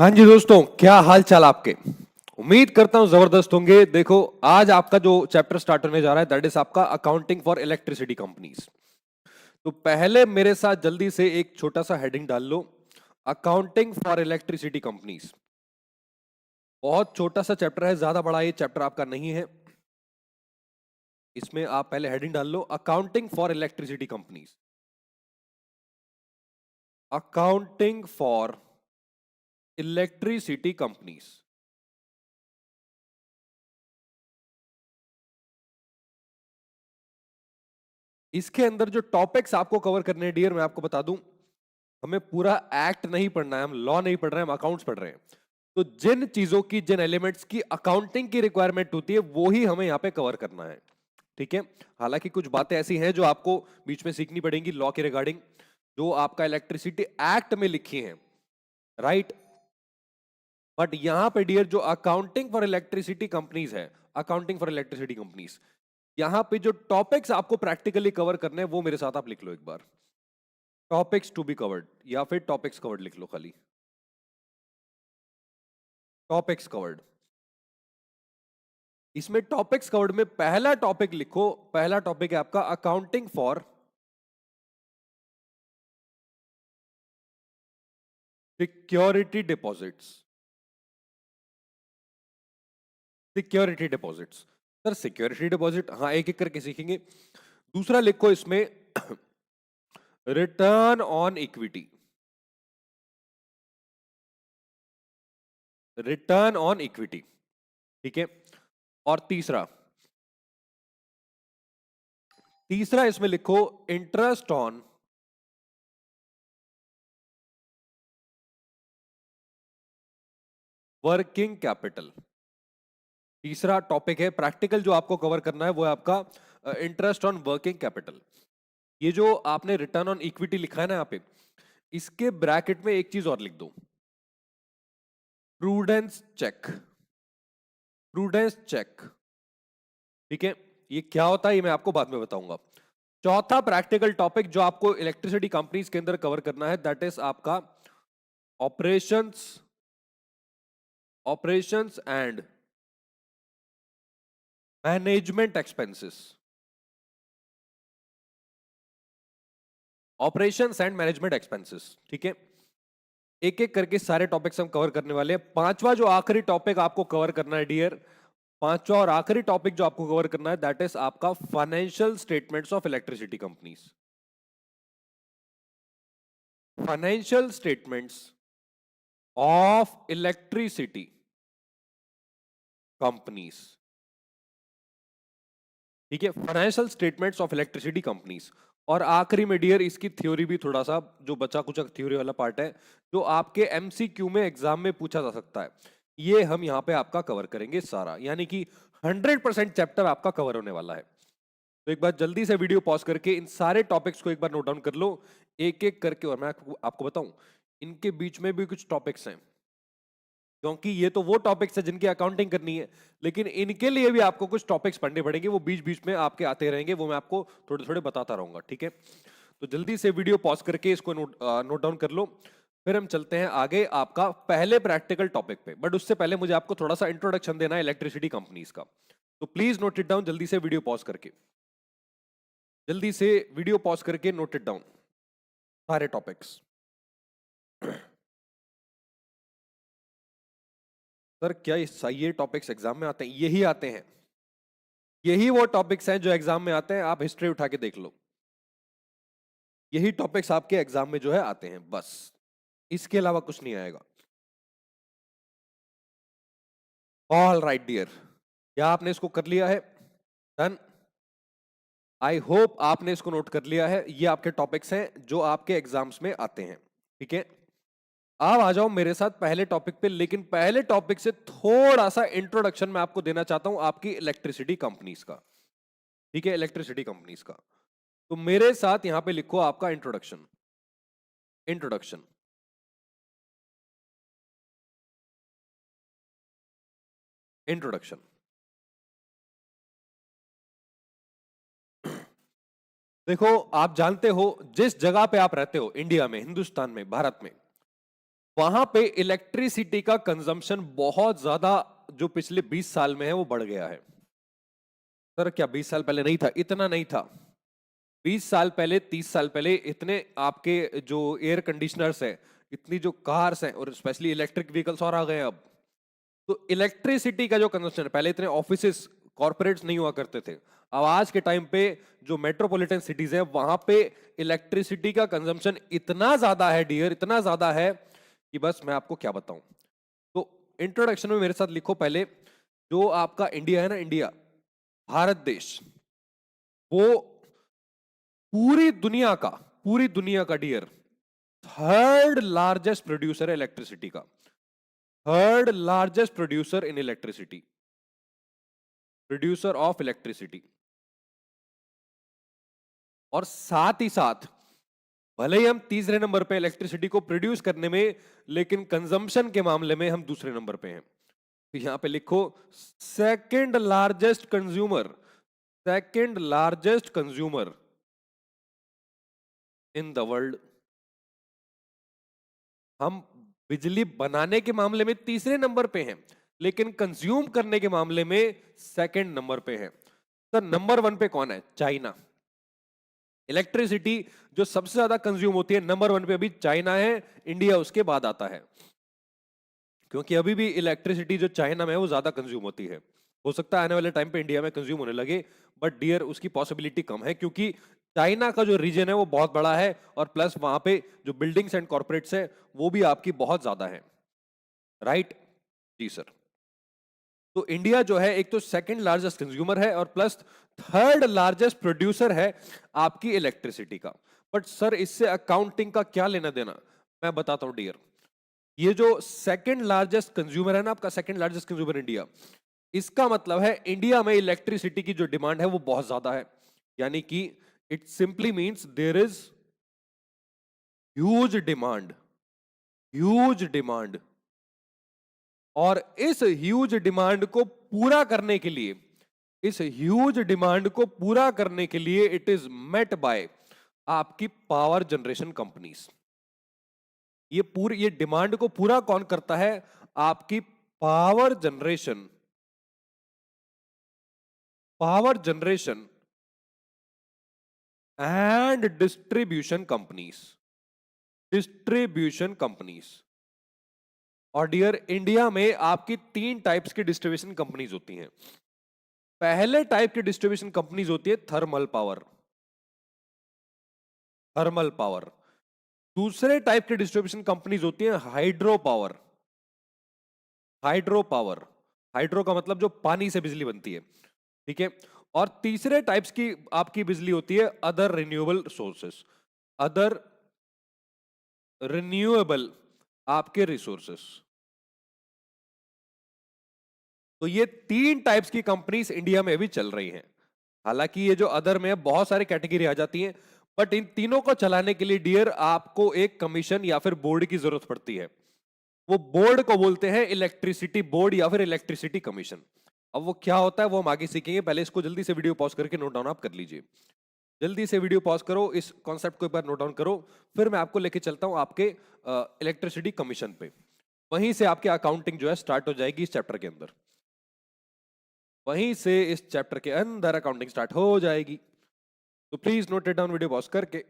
हाँ जी दोस्तों, क्या हाल चाल आपके। उम्मीद करता हूं जबरदस्त होंगे। देखो, आज आपका जो चैप्टर स्टार्ट होने जा रहा है दैट इज आपका अकाउंटिंग फॉर इलेक्ट्रिसिटी कंपनीज। तो पहले मेरे साथ जल्दी से एक छोटा सा हेडिंग डाल लो, अकाउंटिंग फॉर इलेक्ट्रिसिटी कंपनीज। बहुत छोटा सा चैप्टर है, ज्यादा बड़ा ये चैप्टर आपका नहीं है। इसमें आप पहले हेडिंग डाल लो, accounting for electricity companies. Accounting for electricity companies. इसके अंदर जो टॉपिक्स आपको कवर करने हैं डियर, मैं आपको बता दूं, हमें पूरा एक्ट नहीं पढ़ना है, हम लॉ नहीं पढ़ रहे हैं, हम अकाउंट्स पढ़ रहे हैं। तो जिन चीजों की, जिन एलिमेंट्स की अकाउंटिंग की रिक्वायरमेंट होती है वो ही हमें यहां पे कवर करना है। ठीक है। हालांकि कुछ बातें ऐसी हैं जो आपको बीच में सीखनी पड़ेंगी लॉ के रिगार्डिंग, जो आपका इलेक्ट्रिसिटी एक्ट में लिखी हैं, राइट। बट यहां पे डियर जो अकाउंटिंग फॉर इलेक्ट्रिसिटी कंपनीज है, अकाउंटिंग फॉर इलेक्ट्रिसिटी कंपनीज, यहां पे जो टॉपिक्स आपको प्रैक्टिकली कवर करने हैं वो मेरे साथ आप लिख लो एक बार। टॉपिक्स टू बी कवर्ड, या फिर टॉपिक्स कवर्ड लिख लो खाली, टॉपिक्स कवर्ड। इसमें टॉपिक्स कवर्ड में पहला टॉपिक लिखो, पहला टॉपिक है आपका accounting for security deposits. Security deposits, sir security deposit, हाँ एक एक करके सीखेंगे। दूसरा लिखो इसमें return on equity, return on equity. ठीक है। और तीसरा, तीसरा इसमें लिखो इंटरेस्ट ऑन वर्किंग कैपिटल। तीसरा टॉपिक है प्रैक्टिकल जो आपको कवर करना है वो है आपका इंटरेस्ट ऑन वर्किंग कैपिटल। ये जो आपने रिटर्न ऑन इक्विटी लिखा है ना यहाँ पे, इसके ब्रैकेट में एक चीज और लिख दो, प्रूडेंस चेक, प्रूडेंस चेक। ठीक है। ये क्या होता है ये मैं आपको बाद में बताऊंगा। चौथा प्रैक्टिकल टॉपिक जो आपको इलेक्ट्रिसिटी कंपनीज के अंदर कवर करना है दैट इज आपका operations, operations and management expenses. Operations and management expenses. ठीक है। एक एक करके सारे टॉपिक्स हम कवर करने वाले हैं। पांचवा जो आखिरी टॉपिक आपको कवर करना है डियर, पांचवा और आखिरी टॉपिक जो आपको कवर करना है दैट इज आपका financial statements of electricity companies. Financial statements of electricity companies. ठीक है, financial statements of electricity companies. और आखिरी में डियर इसकी थ्योरी भी थोड़ा सा, जो बचा कुछ थ्योरी वाला पार्ट है जो आपके एमसीक्यू में एग्जाम में पूछा जा सकता है, ये हम यहाँ पे आपका कवर करेंगे सारा, यानी कि 100% चैप्टर आपका कवर होने वाला है। तो एक बार जल्दी से वीडियो पॉज करके इन सारे टॉपिक्स को एक बार नोट डाउन कर लो, एक एक करके। और मैं आपको बताऊं, इनके बीच में भी कुछ टॉपिक्स हैं, क्योंकि ये तो वो टॉपिक्स है जिनकी अकाउंटिंग करनी है, लेकिन इनके लिए भी आपको कुछ टॉपिक्स पढ़ने पड़ेंगे, वो बीच बीच में आपके आते रहेंगे, वो मैं आपको थोड़े थोड़े बताता रहूंगा। ठीक है। तो जल्दी से वीडियो पॉज करके इसको नोट डाउन कर लो, फिर हम चलते हैं आगे आपका पहले प्रैक्टिकल टॉपिक पे। बट उससे पहले मुझे आपको थोड़ा सा इंट्रोडक्शन देना है इलेक्ट्रिसिटी कंपनीज का, तो प्लीज नोट इट डाउन जल्दी से वीडियो पॉज करके, जल्दी से वीडियो पॉज करके नोट इट डाउन सारे टॉपिक्स। सर क्या ये टॉपिक्स एग्जाम में आते हैं? यही आते हैं, यही वो टॉपिक्स हैं जो एग्जाम में आते हैं। आप हिस्ट्री उठा के देख लो, यही टॉपिक्स आपके एग्जाम में जो है आते हैं, बस इसके अलावा कुछ नहीं आएगा। ऑल राइट डियर, क्या आपने इसको कर लिया है? डन। आई होप आपने इसको नोट कर लिया है। ये आपके टॉपिक्स हैं जो आपके एग्जाम्स में आते हैं। ठीक है। आप आ जाओ मेरे साथ पहले टॉपिक पे, लेकिन पहले टॉपिक से थोड़ा सा इंट्रोडक्शन मैं आपको देना चाहता हूं आपकी इलेक्ट्रिसिटी कंपनीज का। ठीक है, इलेक्ट्रिसिटी कंपनीज का। तो मेरे साथ यहां पे लिखो आपका इंट्रोडक्शन, इंट्रोडक्शन, इंट्रोडक्शन। देखो, आप जानते हो जिस जगह पे आप रहते हो, इंडिया में, हिंदुस्तान में, भारत में, वहां पे इलेक्ट्रिसिटी का कंजम्पशन बहुत ज्यादा जो पिछले 20 साल में है वो बढ़ गया है। सर क्या 20 साल पहले नहीं था? इतना नहीं था। 20 साल पहले, 30 साल पहले इतने आपके जो एयर कंडीशनर्स है, इतनी जो कार्स हैं और स्पेशली इलेक्ट्रिक व्हीकल्स और आ गए हैं अब। तो इलेक्ट्रिसिटी का जो कंजम्पशन है, पहले इतने ऑफिसेस कॉर्पोरेट्स नहीं हुआ करते थे। अब आज के टाइम पे जो मेट्रोपॉलिटन सिटीज है वहां पे इलेक्ट्रिसिटी का कंजम्पशन इतना ज्यादा है डियर, इतना ज्यादा है कि बस मैं आपको क्या बताऊं। तो इंट्रोडक्शन में मेरे साथ लिखो पहले, जो आपका इंडिया है ना, इंडिया भारत देश, वो पूरी दुनिया का डियर थर्ड लार्जेस्ट प्रोड्यूसर है इलेक्ट्रिसिटी का। Third largest producer in electricity, producer of electricity. और साथ ही साथ भले ही हम तीसरे नंबर पे इलेक्ट्रिसिटी को प्रोड्यूस करने में, लेकिन कंजम्पशन के मामले में हम दूसरे नंबर पे हैं। तो यहां पे लिखो second largest consumer, second largest consumer in the world. हम बिजली बनाने के मामले में तीसरे नंबर पे हैं, लेकिन कंज्यूम करने के मामले में सेकंड नंबर पे हैं। तो नंबर वन पे कौन है? चाइना। इलेक्ट्रिसिटी जो सबसे ज्यादा कंज्यूम होती है, नंबर वन पे अभी चाइना है, इंडिया उसके बाद आता है। क्योंकि अभी भी इलेक्ट्रिसिटी जो चाइना में है वो ज्यादा कंज्यूम होती है। हो सकता है आने वाले टाइम पे इंडिया में कंज्यूम होने लगे, बट डियर उसकी पॉसिबिलिटी कम है, क्योंकि चाइना का जो रीजन है वो बहुत बड़ा है, और प्लस वहां पे जो बिल्डिंग्स एंड कॉर्पोरेट्स है वो भी आपकी बहुत ज्यादा है। राइट जी सर। तो इंडिया जो है एक तो सेकंड लार्जेस्ट कंज्यूमर है और प्लस थर्ड लार्जेस्ट प्रोड्यूसर है आपकी इलेक्ट्रिसिटी का। बट सर इससे अकाउंटिंग का क्या लेना देना? मैं बताता हूं डियर। ये जो सेकंड लार्जेस्ट कंज्यूमर है ना आपका, सेकंड लार्जेस्ट कंज्यूमर इंडिया, इसका मतलब है इंडिया में इलेक्ट्रिसिटी की जो डिमांड है वो बहुत ज्यादा है। यानी कि it simply means there is huge demand, huge demand. और इस ह्यूज डिमांड को पूरा करने के लिए, इस ह्यूज डिमांड को पूरा करने के लिए इट इज मेट बाय आपकी पावर जनरेशन कंपनीज। ये डिमांड को पूरा कौन करता है? आपकी power generation, power generation and distribution companies, distribution companies. और डियर इंडिया में आपकी तीन टाइप्स की डिस्ट्रीब्यूशन कंपनीज होती हैं। पहले टाइप की डिस्ट्रीब्यूशन कंपनीज होती है थर्मल पावर, थर्मल पावर। दूसरे टाइप की डिस्ट्रीब्यूशन कंपनीज होती है hydro power, hydro power. Hydro का मतलब जो पानी से बिजली बनती है, ठीक है। और तीसरे टाइप्स की आपकी बिजली होती है other renewable sources, other renewable आपके रिसोर्सेस। तो ये तीन टाइप्स की कंपनीज इंडिया में भी चल रही हैं। हालांकि ये जो अदर में बहुत सारी कैटेगरी आ जाती हैं, बट इन तीनों को चलाने के लिए डियर आपको एक कमीशन या फिर बोर्ड की जरूरत पड़ती है। वो बोर्ड को बोलते हैं इलेक्ट्रिसिटी बोर्ड या फिर इलेक्ट्रिसिटी कमीशन। अब वो क्या होता है वो हम आगे सीखेंगे, पहले इसको जल्दी से वीडियो पॉज करके नोट डाउन आप कर लीजिए। जल्दी से वीडियो पॉज करो, इस कॉन्सेप्ट को एक बार नोट डाउन करो, फिर मैं आपको लेके चलता हूं आपके इलेक्ट्रिसिटी कमीशन पे। वहीं से आपकी अकाउंटिंग जो है स्टार्ट हो जाएगी इस चैप्टर के अंदर, वहीं से इस चैप्टर के अंदर अकाउंटिंग स्टार्ट हो जाएगी। तो please note it down video pause करके।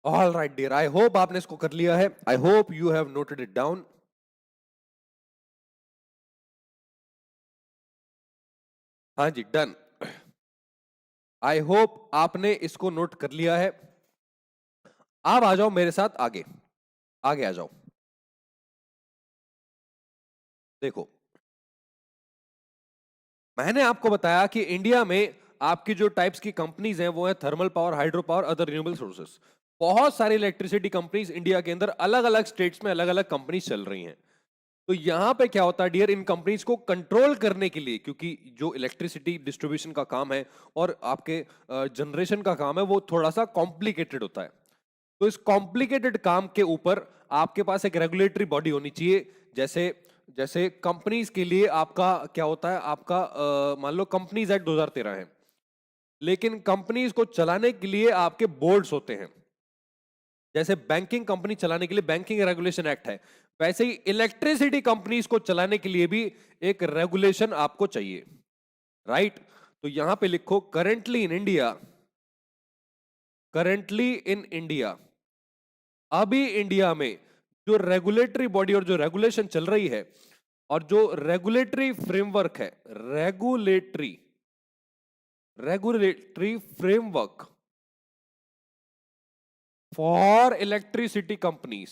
All right dear, I hope आपने इसको कर लिया है, I hope you have noted it down. हाँ जी डन, आई होप आपने इसको नोट कर लिया है। आप आ जाओ मेरे साथ आगे, आगे आ जाओ। देखो मैंने आपको बताया कि इंडिया में आपकी जो टाइप्स की कंपनीज हैं वो है thermal power, hydro power, other renewable sources. बहुत सारी इलेक्ट्रिसिटी कंपनीज इंडिया के अंदर अलग अलग स्टेट्स में अलग अलग कंपनीज चल रही हैं। तो यहां पे क्या होता है डियर, इन कंपनीज को कंट्रोल करने के लिए, क्योंकि जो इलेक्ट्रिसिटी डिस्ट्रीब्यूशन का काम है और आपके जनरेशन का काम है वो थोड़ा सा कॉम्प्लिकेटेड होता है। तो इस कॉम्प्लिकेटेड काम के ऊपर आपके पास एक रेगुलेटरी बॉडी होनी चाहिए। जैसे जैसे कंपनीज के लिए आपका क्या होता है, आपका मान लो कंपनीज एक्ट 2013 है, लेकिन कंपनीज को चलाने के लिए आपके बोर्ड्स होते हैं। जैसे बैंकिंग कंपनी चलाने के लिए बैंकिंग रेगुलेशन एक्ट है, वैसे ही इलेक्ट्रिसिटी कंपनीज को चलाने के लिए भी एक रेगुलेशन आपको चाहिए, राइट। तो यहां पे लिखो currently in India, currently in India, अभी इंडिया में जो रेगुलेटरी बॉडी और जो रेगुलेशन चल रही है और जो रेगुलेटरी फ्रेमवर्क है, regulatory regulatory framework for electricity companies,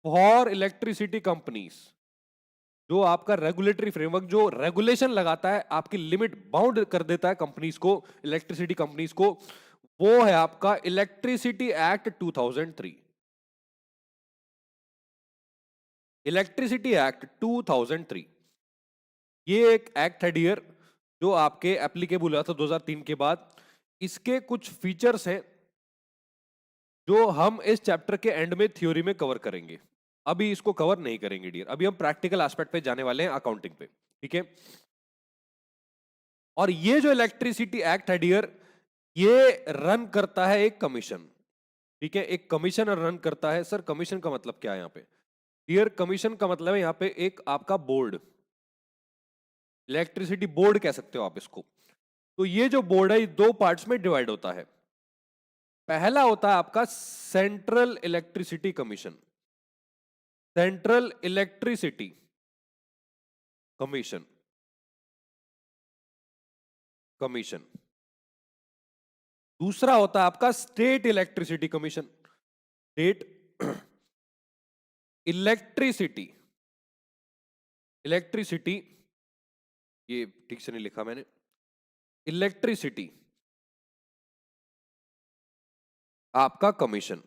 for electricity companies, जो आपका रेगुलेटरी फ्रेमवर्क जो रेगुलेशन लगाता है, आपकी लिमिट बाउंड कर देता है कंपनीज को, इलेक्ट्रिसिटी कंपनीज को, वो है आपका इलेक्ट्रिसिटी एक्ट 2003। इलेक्ट्रिसिटी एक्ट 2003 ये एक एक्ट है डियर, जो आपके एप्लीकेबल हुआ था 2003 के बाद। इसके कुछ फीचर्स हैं जो हम इस चैप्टर के एंड में थ्योरी में कवर करेंगे, अभी इसको कवर नहीं करेंगे डियर। अभी हम प्रैक्टिकल एस्पेक्ट पे जाने वाले हैं, अकाउंटिंग पे, ठीक है। और ये जो इलेक्ट्रिसिटी एक्ट है डियर, ये रन करता है एक कमीशन, ठीक है। एक कमीशन रन करता है। सर कमीशन का मतलब क्या है यहाँ पे? डियर कमीशन का मतलब है यहाँ पे एक आपका बोर्ड, इलेक्ट्रिसिटी बोर्ड कह सकते हो आप इसको। तो ये जो बोर्ड है ये दो पार्ट्स में डिवाइड होता है। पहला होता है आपका central electricity commission, central electricity commission, commission. दूसरा होता है आपका state electricity commission, state electricity, electricity, ये ठीक से नहीं लिखा मैंने, इलेक्ट्रिसिटी आपका कमीशन।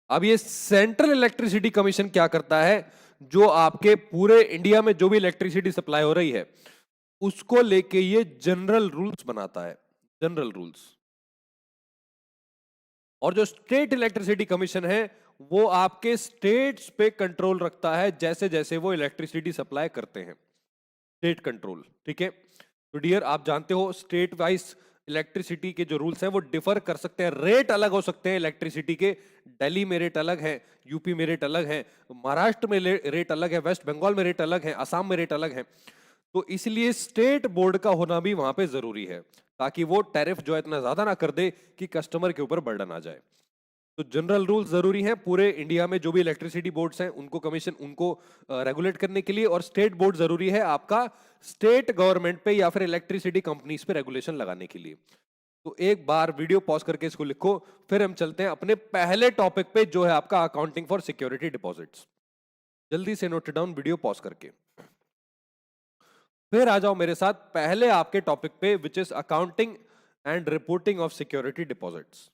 अब ये सेंट्रल इलेक्ट्रिसिटी कमीशन क्या करता है, जो आपके पूरे इंडिया में जो भी इलेक्ट्रिसिटी सप्लाई हो रही है उसको लेके ये जनरल रूल्स बनाता है, जनरल रूल्स। और जो स्टेट इलेक्ट्रिसिटी कमीशन है वो आपके स्टेट्स पे कंट्रोल रखता है, जैसे जैसे वो इलेक्ट्रिसिटी सप्लाई करते हैं, स्टेट कंट्रोल, ठीक है। तो डियर आप जानते हो स्टेट वाइज इलेक्ट्रिसिटी के जो रूल्स हैं वो डिफर कर सकते हैं, रेट अलग हो सकते हैं इलेक्ट्रिसिटी के। दिल्ली में रेट अलग है, यूपी में रेट अलग है, महाराष्ट्र में रेट अलग है, वेस्ट बंगाल में रेट अलग है, असम में रेट अलग है। तो इसलिए स्टेट बोर्ड का होना भी वहां पे जरूरी है, ताकि वो टैरिफ जो है इतना ज्यादा ना कर दे कि कस्टमर के ऊपर बर्डन आ जाए। तो जनरल रूल्स जरूरी हैं पूरे इंडिया में, जो भी इलेक्ट्रिसिटी बोर्ड्स हैं उनको कमीशन, उनको रेगुलेट करने के लिए। और स्टेट बोर्ड जरूरी है आपका स्टेट गवर्नमेंट पे या फिर इलेक्ट्रिसिटी कंपनीज पे रेगुलेशन लगाने के लिए। तो एक बार वीडियो पॉज करके इसको लिखो, फिर हम चलते हैं अपने पहले टॉपिक पे जो है आपका अकाउंटिंग फॉर सिक्योरिटी डिपॉजिट्स। जल्दी से नोट डाउन वीडियो पॉज करके, फिर आ जाओ मेरे साथ पहले आपके टॉपिक पे, which is accounting and reporting of security deposits.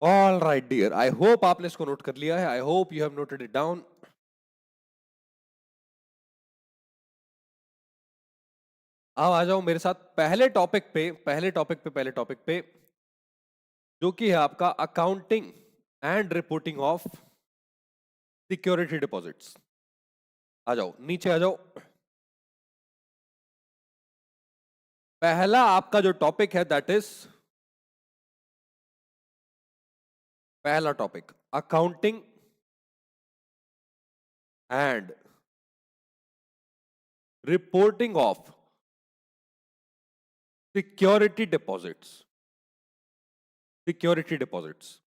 All right dear, I hope आपने इसको नोट कर लिया है, I hope you have noted it down. अब आ जाओ मेरे साथ पहले टॉपिक पे, पहले टॉपिक पे जो कि है आपका accounting and reporting of security deposits. आ जाओ नीचे आ जाओ। पहला आपका जो टॉपिक है दैट इज, पहला topic accounting and reporting of security deposits, security deposits.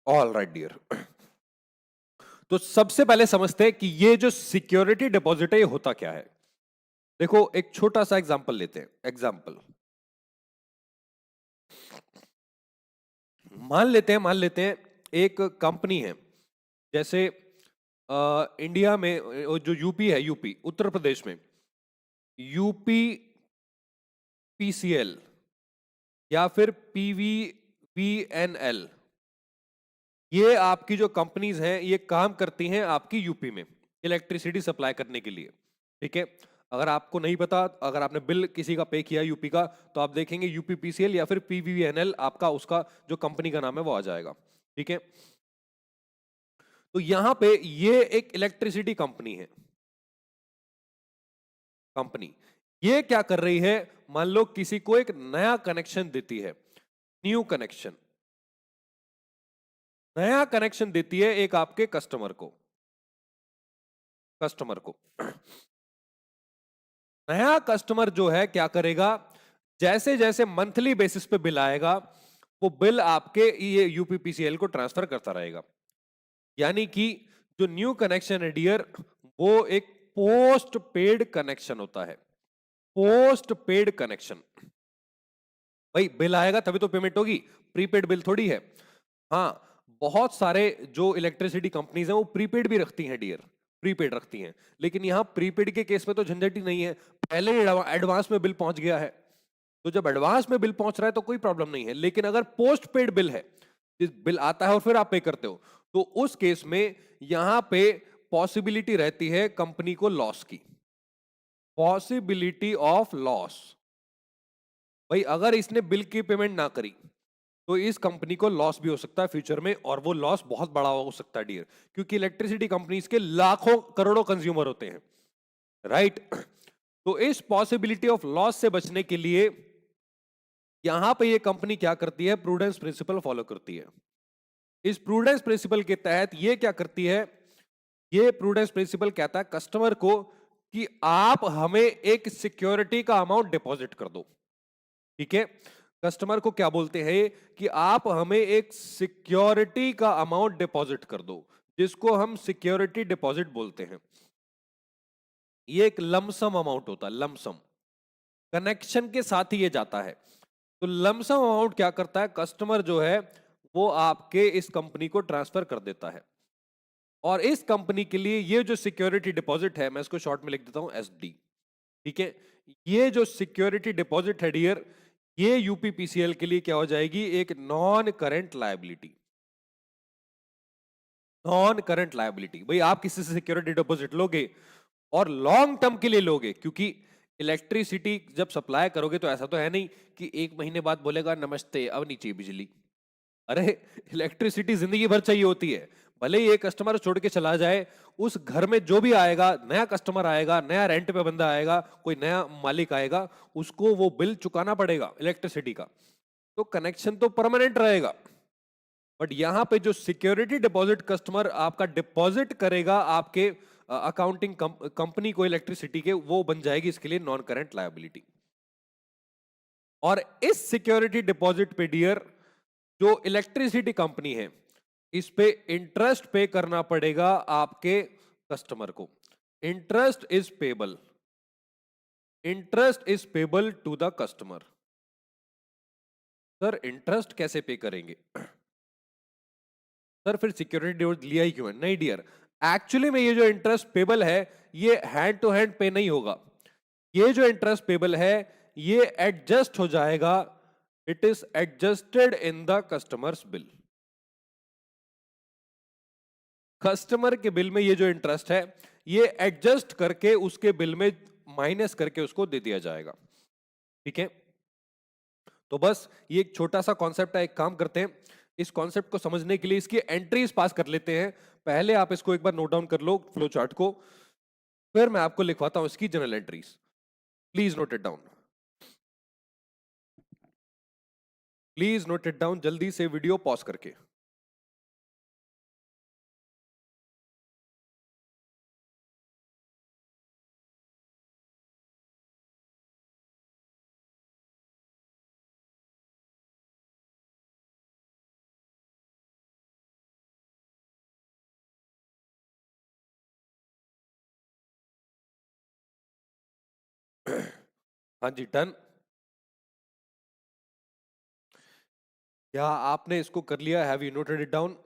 All right dear, तो सबसे पहले समझते हैं कि ये जो सिक्योरिटी डिपॉजिट है ये होता क्या है। देखो एक छोटा सा एग्जांपल लेते हैं। एग्जांपल मान लेते हैं एक कंपनी है, जैसे इंडिया में जो यूपी है, यूपी उत्तर प्रदेश में यूपी पीसीएल या फिर पीवीवीएनएल, ये आपकी जो कंपनीज हैं ये काम करती हैं आपकी यूपी में इलेक्ट्रिसिटी सप्लाई करने के लिए। ठीक है, अगर आपको नहीं पता, अगर आपने बिल किसी का पे किया यूपी का, तो आप देखेंगे यूपी पीसीएल या फिर पीवीवीएनएल, आपका उसका जो कंपनी का नाम है वो आ जाएगा। ठीक है, तो यहां पे ये एक इलेक्ट्रिसिटी कंपनी है। कंपनी ये क्या कर रही है, मान लो किसी को एक नया कनेक्शन देती है, न्यू कनेक्शन, नया कनेक्शन देती है एक आपके कस्टमर को। नया कस्टमर जो है क्या करेगा, जैसे जैसे मंथली बेसिस पे बिल आएगा, वो बिल आपके ये यूपीपीसीएल को ट्रांसफर करता रहेगा। यानी कि जो न्यू कनेक्शन है डियर, वो एक पोस्ट पेड कनेक्शन होता है। पोस्ट पेड कनेक्शन, भाई बिल आएगा तभी तो पेमेंट होगी, प्रीपेड बिल थोड़ी है। हाँ, बहुत सारे जो इलेक्ट्रिसिटी कंपनीज हैं वो प्रीपेड भी रखती हैं डियर, प्रीपेड रखती हैं, लेकिन यहां प्रीपेड के केस में तो झंझट ही नहीं है, पहले एडवांस में बिल पहुंच गया है। तो जब एडवांस में बिल पहुंच रहा है तो कोई प्रॉब्लम नहीं है, लेकिन अगर पोस्ट पेड बिल है, बिल आता है और फिर आप पे करते हो, तो उस केस में यहां पे पॉसिबिलिटी रहती है कंपनी को लॉस की, पॉसिबिलिटी ऑफ लॉस। भाई अगर इसने बिल की पेमेंट ना करी तो इस कंपनी को लॉस भी हो सकता है फ्यूचर में, और वो लॉस बहुत बड़ा हो सकता है डियर, क्योंकि इलेक्ट्रिसिटी कंपनीज के लाखों करोड़ों कंज्यूमर होते हैं, राइट। तो इस पॉसिबिलिटी ऑफ लॉस से बचने के लिए यहां पे ये कंपनी क्या करती है, प्रूडेंस प्रिंसिपल फॉलो करती है। इस प्रूडेंस प्रिंसिपल के तहत ये क्या करती है, ये प्रूडेंस प्रिंसिपल कहता है कस्टमर को कि आप हमें एक सिक्योरिटी का अमाउंट डिपॉजिट कर दो। ठीक है, कस्टमर को क्या बोलते हैं कि आप हमें एक सिक्योरिटी का अमाउंट डिपॉजिट कर दो, जिसको हम सिक्योरिटी डिपॉजिट बोलते हैं। ये एक लमसम अमाउंट होता है, लमसम, कनेक्शन के साथ ही ये जाता है। तो लमसम अमाउंट क्या करता है, कस्टमर जो है वो आपके इस कंपनी को ट्रांसफर कर देता है, और इस कंपनी के लिए ये जो सिक्योरिटी डिपॉजिट है, मैं इसको शॉर्ट में लिख देता हूं एसडी। ठीक है, ये जो सिक्योरिटी डिपॉजिट है डियर, ये यूपीपीसीएल के लिए क्या हो जाएगी, एक non current liability. Non current liability, भाई आप किसी से सिक्योरिटी डिपॉजिट लोगे और लॉन्ग टर्म के लिए लोगे, क्योंकि इलेक्ट्रिसिटी जब सप्लाई करोगे तो ऐसा तो है नहीं कि एक महीने बाद बोलेगा नमस्ते अब नहीं चाहिए बिजली। अरे इलेक्ट्रिसिटी जिंदगी भर चाहिए होती है, भले ही एक कस्टमर छोड़ के चला जाए, उस घर में जो भी आएगा, नया कस्टमर आएगा, नया रेंट पे बंदा आएगा, कोई नया मालिक आएगा, उसको वो बिल चुकाना पड़ेगा इलेक्ट्रिसिटी का। तो कनेक्शन तो परमानेंट रहेगा, बट यहां पे जो सिक्योरिटी डिपॉजिट कस्टमर आपका डिपॉजिट करेगा आपके अकाउंटिंग कंपनी को इलेक्ट्रिसिटी के, वो बन जाएगी इसके लिए नॉन करंट लायबिलिटी। और इस सिक्योरिटी डिपॉजिट पे डियर, जो इलेक्ट्रिसिटी कंपनी है, इस पे इंटरेस्ट पे करना पड़ेगा आपके कस्टमर को। Interest is payable, interest is payable to the customer. Sir interest कैसे पे करेंगे, सर फिर सिक्योरिटी डिपॉजिट लिया ही क्यों है? नहीं डियर, एक्चुअली में ये जो इंटरेस्ट पेबल है, ये हैंड टू हैंड पे नहीं होगा। ये जो इंटरेस्ट पेबल है, ये एडजस्ट हो जाएगा, it is adjusted in the customers bill. Customer के बिल में ये जो इंटरेस्ट है, ये एडजस्ट करके उसके बिल में माइनस करके उसको दे दिया जाएगा। ठीक है, तो बस ये एक छोटा सा कॉन्सेप्ट है, एक काम करते हैं, इस कॉन्सेप्ट को समझने के लिए इसकी एंट्रीज पास कर लेते हैं। पहले आप इसको एक बार नोट डाउन कर लो फ्लो चार्ट को, फिर मैं आपको लिखवाता हूं इसकी general entries. Please note it down, please note it down जल्दी से वीडियो पॉज करके। हाँ जी, डन। क्या आपने इसको कर लिया? Have you noted it down?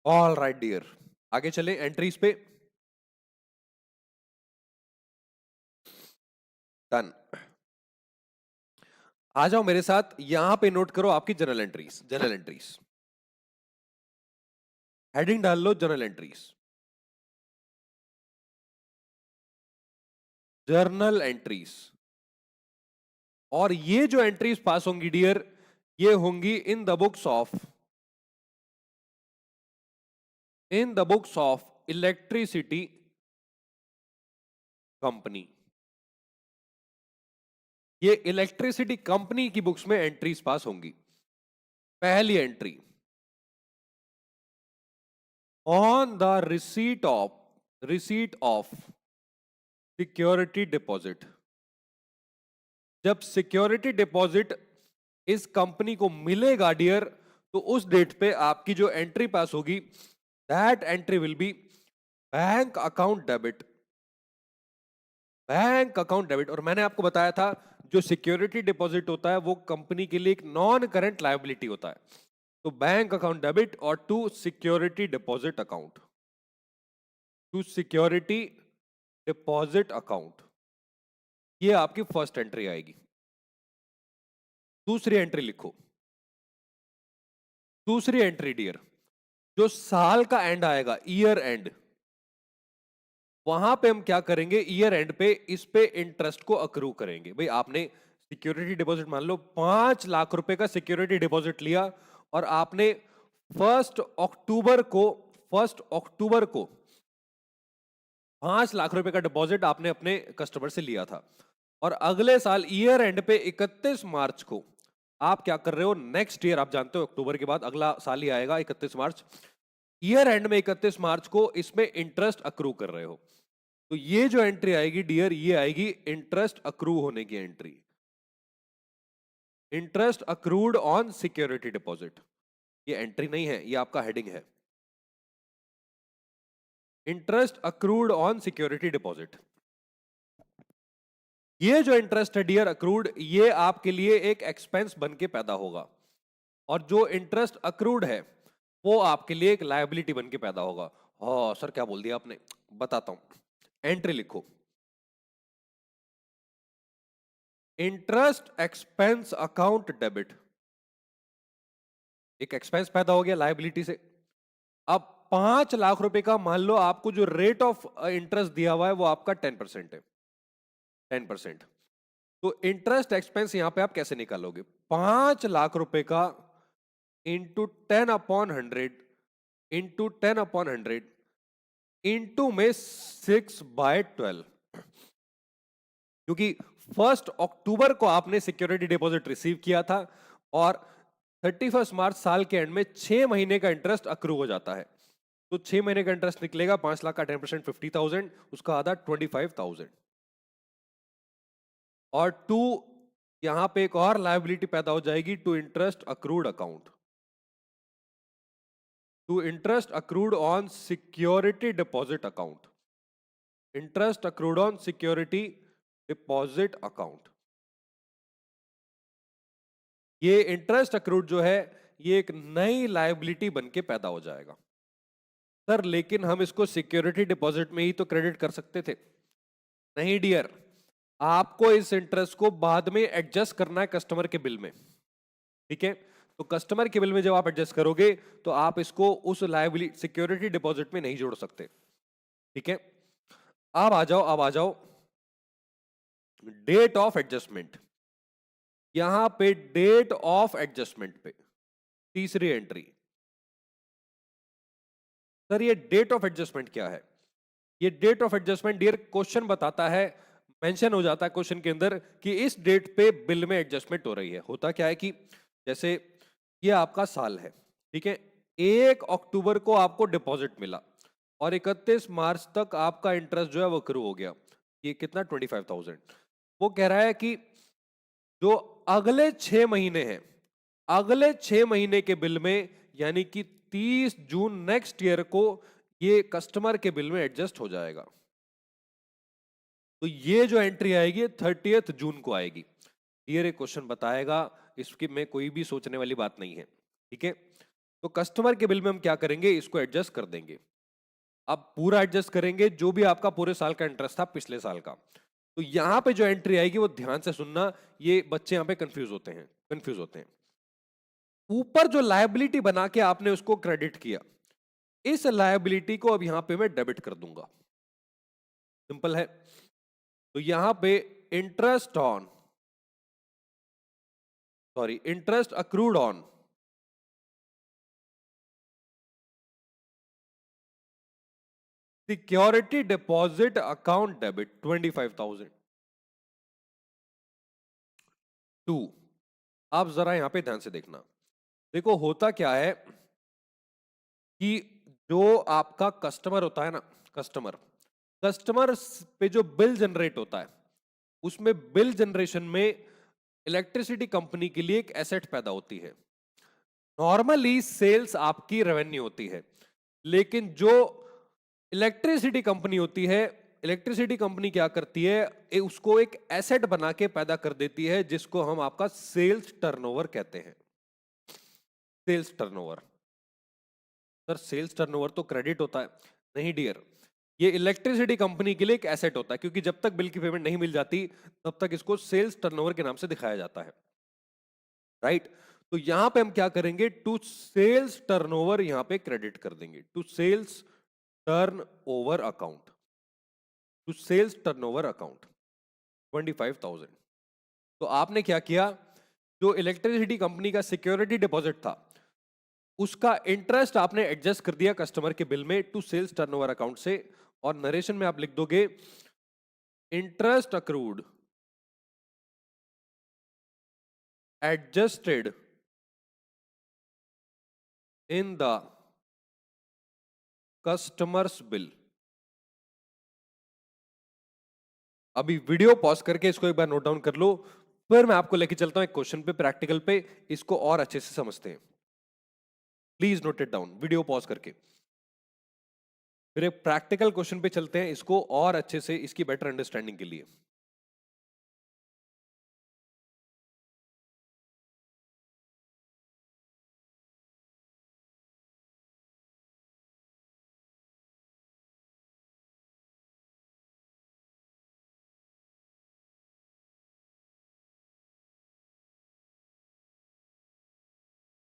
All right dear, आगे चले एंट्रीज पे। डन। आ जाओ मेरे साथ, यहां पे नोट करो आपकी journal entries. Journal entries heading डाल लो, जर्नल एंट्रीज। Journal entries. और ये जो एंट्रीज पास होंगी डियर, ये होंगी in the books of electricity company. ये इलेक्ट्रिसिटी कंपनी की बुक्स में एंट्रीज पास होंगी। पहली entry, on the receipt of security deposit. जब सिक्योरिटी डिपॉजिट इस कंपनी को मिलेगा डियर, तो उस डेट पे आपकी जो एंट्री पास होगी, that entry will be bank account debit. Bank account debit. और मैंने आपको बताया था, जो सिक्योरिटी डिपॉजिट होता है वो कंपनी के लिए एक नॉन करंट लायबिलिटी होता है। तो बैंक अकाउंट डेबिट और to security deposit account, to security deposit account, ये आपकी फर्स्ट एंट्री आएगी। दूसरी एंट्री लिखो। दूसरी एंट्री डियर, जो साल का एंड आएगा, ईयर एंड, वहां पे हम क्या करेंगे, ईयर एंड पे इस पे इंटरेस्ट को अक्रू करेंगे। भाई आपने सिक्योरिटी डिपॉजिट, मान लो 5 लाख रुपए का सिक्योरिटी डिपॉजिट लिया, और आपने फर्स्ट अक्टूबर को 5 लाख रुपए का डिपॉजिट आपने अपने कस्टमर से लिया था। और अगले साल ईयर एंड पे 31 मार्च को आप क्या कर रहे हो, नेक्स्ट ईयर, आप जानते हो अक्टूबर के बाद अगला साल ही आएगा 31 मार्च, ईयर एंड में 31 मार्च को इसमें इंटरेस्ट अक्रू कर रहे हो। तो ये जो एंट्री आएगी डियर, ये आएगी इंटरेस्ट अक्रू होने की entry. Interest accrued on security deposit, ये एंट्री नहीं है, ये आपका हेडिंग है। Interest accrued on security deposit. ये जो इंटरेस्ट है डियर अक्रूड, ये आपके लिए एक एक्सपेंस बन के पैदा होगा। और जो इंटरेस्ट अक्रूड है वो आपके लिए एक लायबिलिटी बन के पैदा होगा। हाँ सर, क्या बोल दिया आपने, बताता हूं। एंट्री लिखो, इंटरेस्ट एक्सपेंस अकाउंट डेबिट। एक एक्सपेंस पैदा हो गया लायबिलिटी से। अब 5 लाख रुपए का मान लो आपको जो रेट ऑफ इंटरेस्ट दिया हुआ है वो आपका 10% है, 10%। तो इंटरेस्ट एक्सपेंस यहां पे आप कैसे निकालोगे, 5 लाख रुपए का इंटू 10/100, इंटू 10/100, इंटू में 6/12। क्योंकि 1 अक्टूबर को आपने सिक्योरिटी डिपॉजिट रिसीव किया था, और 31 मार्च साल के एंड में 6 महीने का इंटरेस्ट अक्रू हो जाता है। तो 6 महीने का इंटरेस्ट निकलेगा, 5 लाख का 10% 50,000, उसका आधा 25,000। और टू, यहां पे एक और लायबिलिटी पैदा हो जाएगी, to interest accrued account, to interest accrued on security deposit account, interest accrued on security deposit account. ये इंटरेस्ट अक्रूड जो है, ये एक नई लायबिलिटी बन के पैदा हो जाएगा। सर लेकिन हम इसको सिक्योरिटी डिपॉजिट में ही तो क्रेडिट कर सकते थे। नहीं डियर, आपको इस इंटरेस्ट को बाद में एडजस्ट करना है कस्टमर के बिल में, ठीक है। तो कस्टमर के बिल में जब आप एडजस्ट करोगे, तो आप इसको उस लायबिलिटी सिक्योरिटी डिपॉजिट में नहीं जोड़ सकते, ठीक है। अब आ जाओ डेट ऑफ एडजस्टमेंट। यहां पे डेट ऑफ एडजस्टमेंट पे तीसरी एंट्री। सर ये डेट ऑफ एडजस्टमेंट क्या है? ये date of adjustment dear, question बताता है, मेंशन हो जाता है क्वेश्चन के अंदर कि इस डेट पे बिल में एडजस्टमेंट हो रही है। होता क्या है कि जैसे ये आपका साल है, ठीक है, 1 अक्टूबर को आपको डिपॉजिट मिला, और 31 मार्च तक आपका इंटरेस्ट जो है वो अक्रू हो गया। ये कितना, 25,000। वो कह रहा है कि जो अगले 6 महीने हैं, अगले 6 महीने के बिल में, यानी कि 30 जून नेक्स्ट ईयर को ये कस्टमर के बिल में एडजस्ट हो जाएगा। तो ये जो एंट्री आएगी 30 जून को आएगी। ये क्वेश्चन बताएगा, इसकी में कोई भी सोचने वाली बात नहीं है, ठीक है। तो कस्टमर के बिल में हम क्या करेंगे, इसको एडजस्ट कर देंगे। अब पूरा एडजस्ट करेंगे जो भी आपका पूरे साल का इंटरेस्ट था पिछले साल का। तो यहां पे जो एंट्री आएगी वो ध्यान से सुनना, ये बच्चे यहां पे कंफ्यूज होते हैं। ऊपर जो लायबिलिटी बना के आपने उसको क्रेडिट किया, इस लायबिलिटी को अब यहां पे मैं डेबिट कर दूंगा। सिंपल है। तो यहां पे interest accrued on security deposit account debit 25,000 to. आप जरा यहां पे ध्यान से देखना। देखो होता क्या है कि जो आपका कस्टमर होता है ना, कस्टमर पे जो बिल जनरेट होता है, उसमें बिल जनरेशन में इलेक्ट्रिसिटी कंपनी के लिए एक एसेट पैदा होती है। नॉर्मली सेल्स आपकी रेवेन्यू होती है, लेकिन जो इलेक्ट्रिसिटी कंपनी होती है, इलेक्ट्रिसिटी कंपनी क्या करती है, उसको एक एसेट बना के पैदा कर देती है, जिसको हम आपका सेल्स टर्नओवर कहते हैं। Sales turnover. Sir sales turnover तो क्रेडिट होता है। नहीं डियर, ये इलेक्ट्रिसिटी कंपनी के लिए एक एसेट होता है, क्योंकि जब तक बिल की पेमेंट नहीं मिल जाती तब तक इसको सेल्स टर्नओवर के नाम से दिखाया जाता है, राइट। तो यहां पे हम क्या करेंगे, टू सेल्स टर्नओवर यहां पे क्रेडिट कर देंगे, to sales turnover account, to sales turnover account 25,000। तो आपने क्या किया, जो इलेक्ट्रिसिटी कंपनी का सिक्योरिटी डिपॉजिट था उसका इंटरेस्ट आपने एडजस्ट कर दिया कस्टमर के बिल में टू सेल्स टर्नओवर अकाउंट से, और नरेशन में आप लिख दोगे interest accrued adjusted in the customers bill. अभी वीडियो पॉज करके इसको एक बार नोट डाउन कर लो, फिर मैं आपको लेके चलता हूं एक क्वेश्चन पे, प्रैक्टिकल पे, इसको और अच्छे से समझते हैं। Please note it down, video pause करके फिर एक प्रैक्टिकल क्वेश्चन पे चलते हैं, इसको और अच्छे से, इसकी बेटर अंडरस्टैंडिंग के लिए।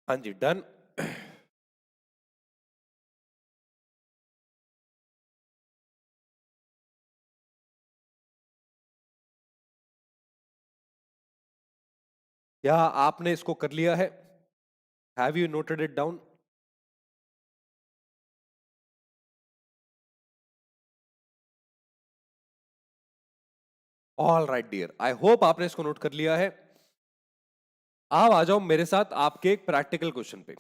हाँ जी, डन। क्या आपने इसको कर लिया है? Have you noted it down? All right dear, I hope आपने इसको नोट कर लिया है। आप आ जाओ मेरे साथ आपके एक प्रैक्टिकल क्वेश्चन पे,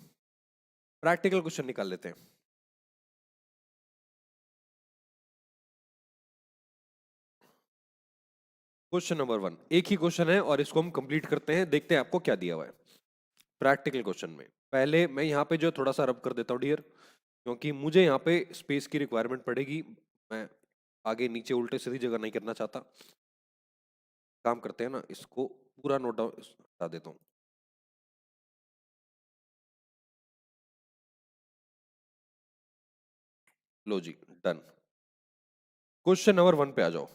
प्रैक्टिकल क्वेश्चन निकाल लेते हैं। क्वेश्चन नंबर 1, एक ही क्वेश्चन है और इसको हम कंप्लीट करते हैं, देखते हैं आपको क्या दिया हुआ है प्रैक्टिकल क्वेश्चन में। पहले मैं यहाँ पे जो थोड़ा सा रब कर देता हूँ डियर, क्योंकि मुझे यहाँ पे स्पेस की रिक्वायरमेंट पड़ेगी, मैं आगे नीचे उल्टे सीधी जगह नहीं करना चाहता। काम करते हैं ना, इसको पूरा नोट डाउन हटा देता हूँ। लो जी, डन। क्वेश्चन नंबर 1 पे आ जाओ।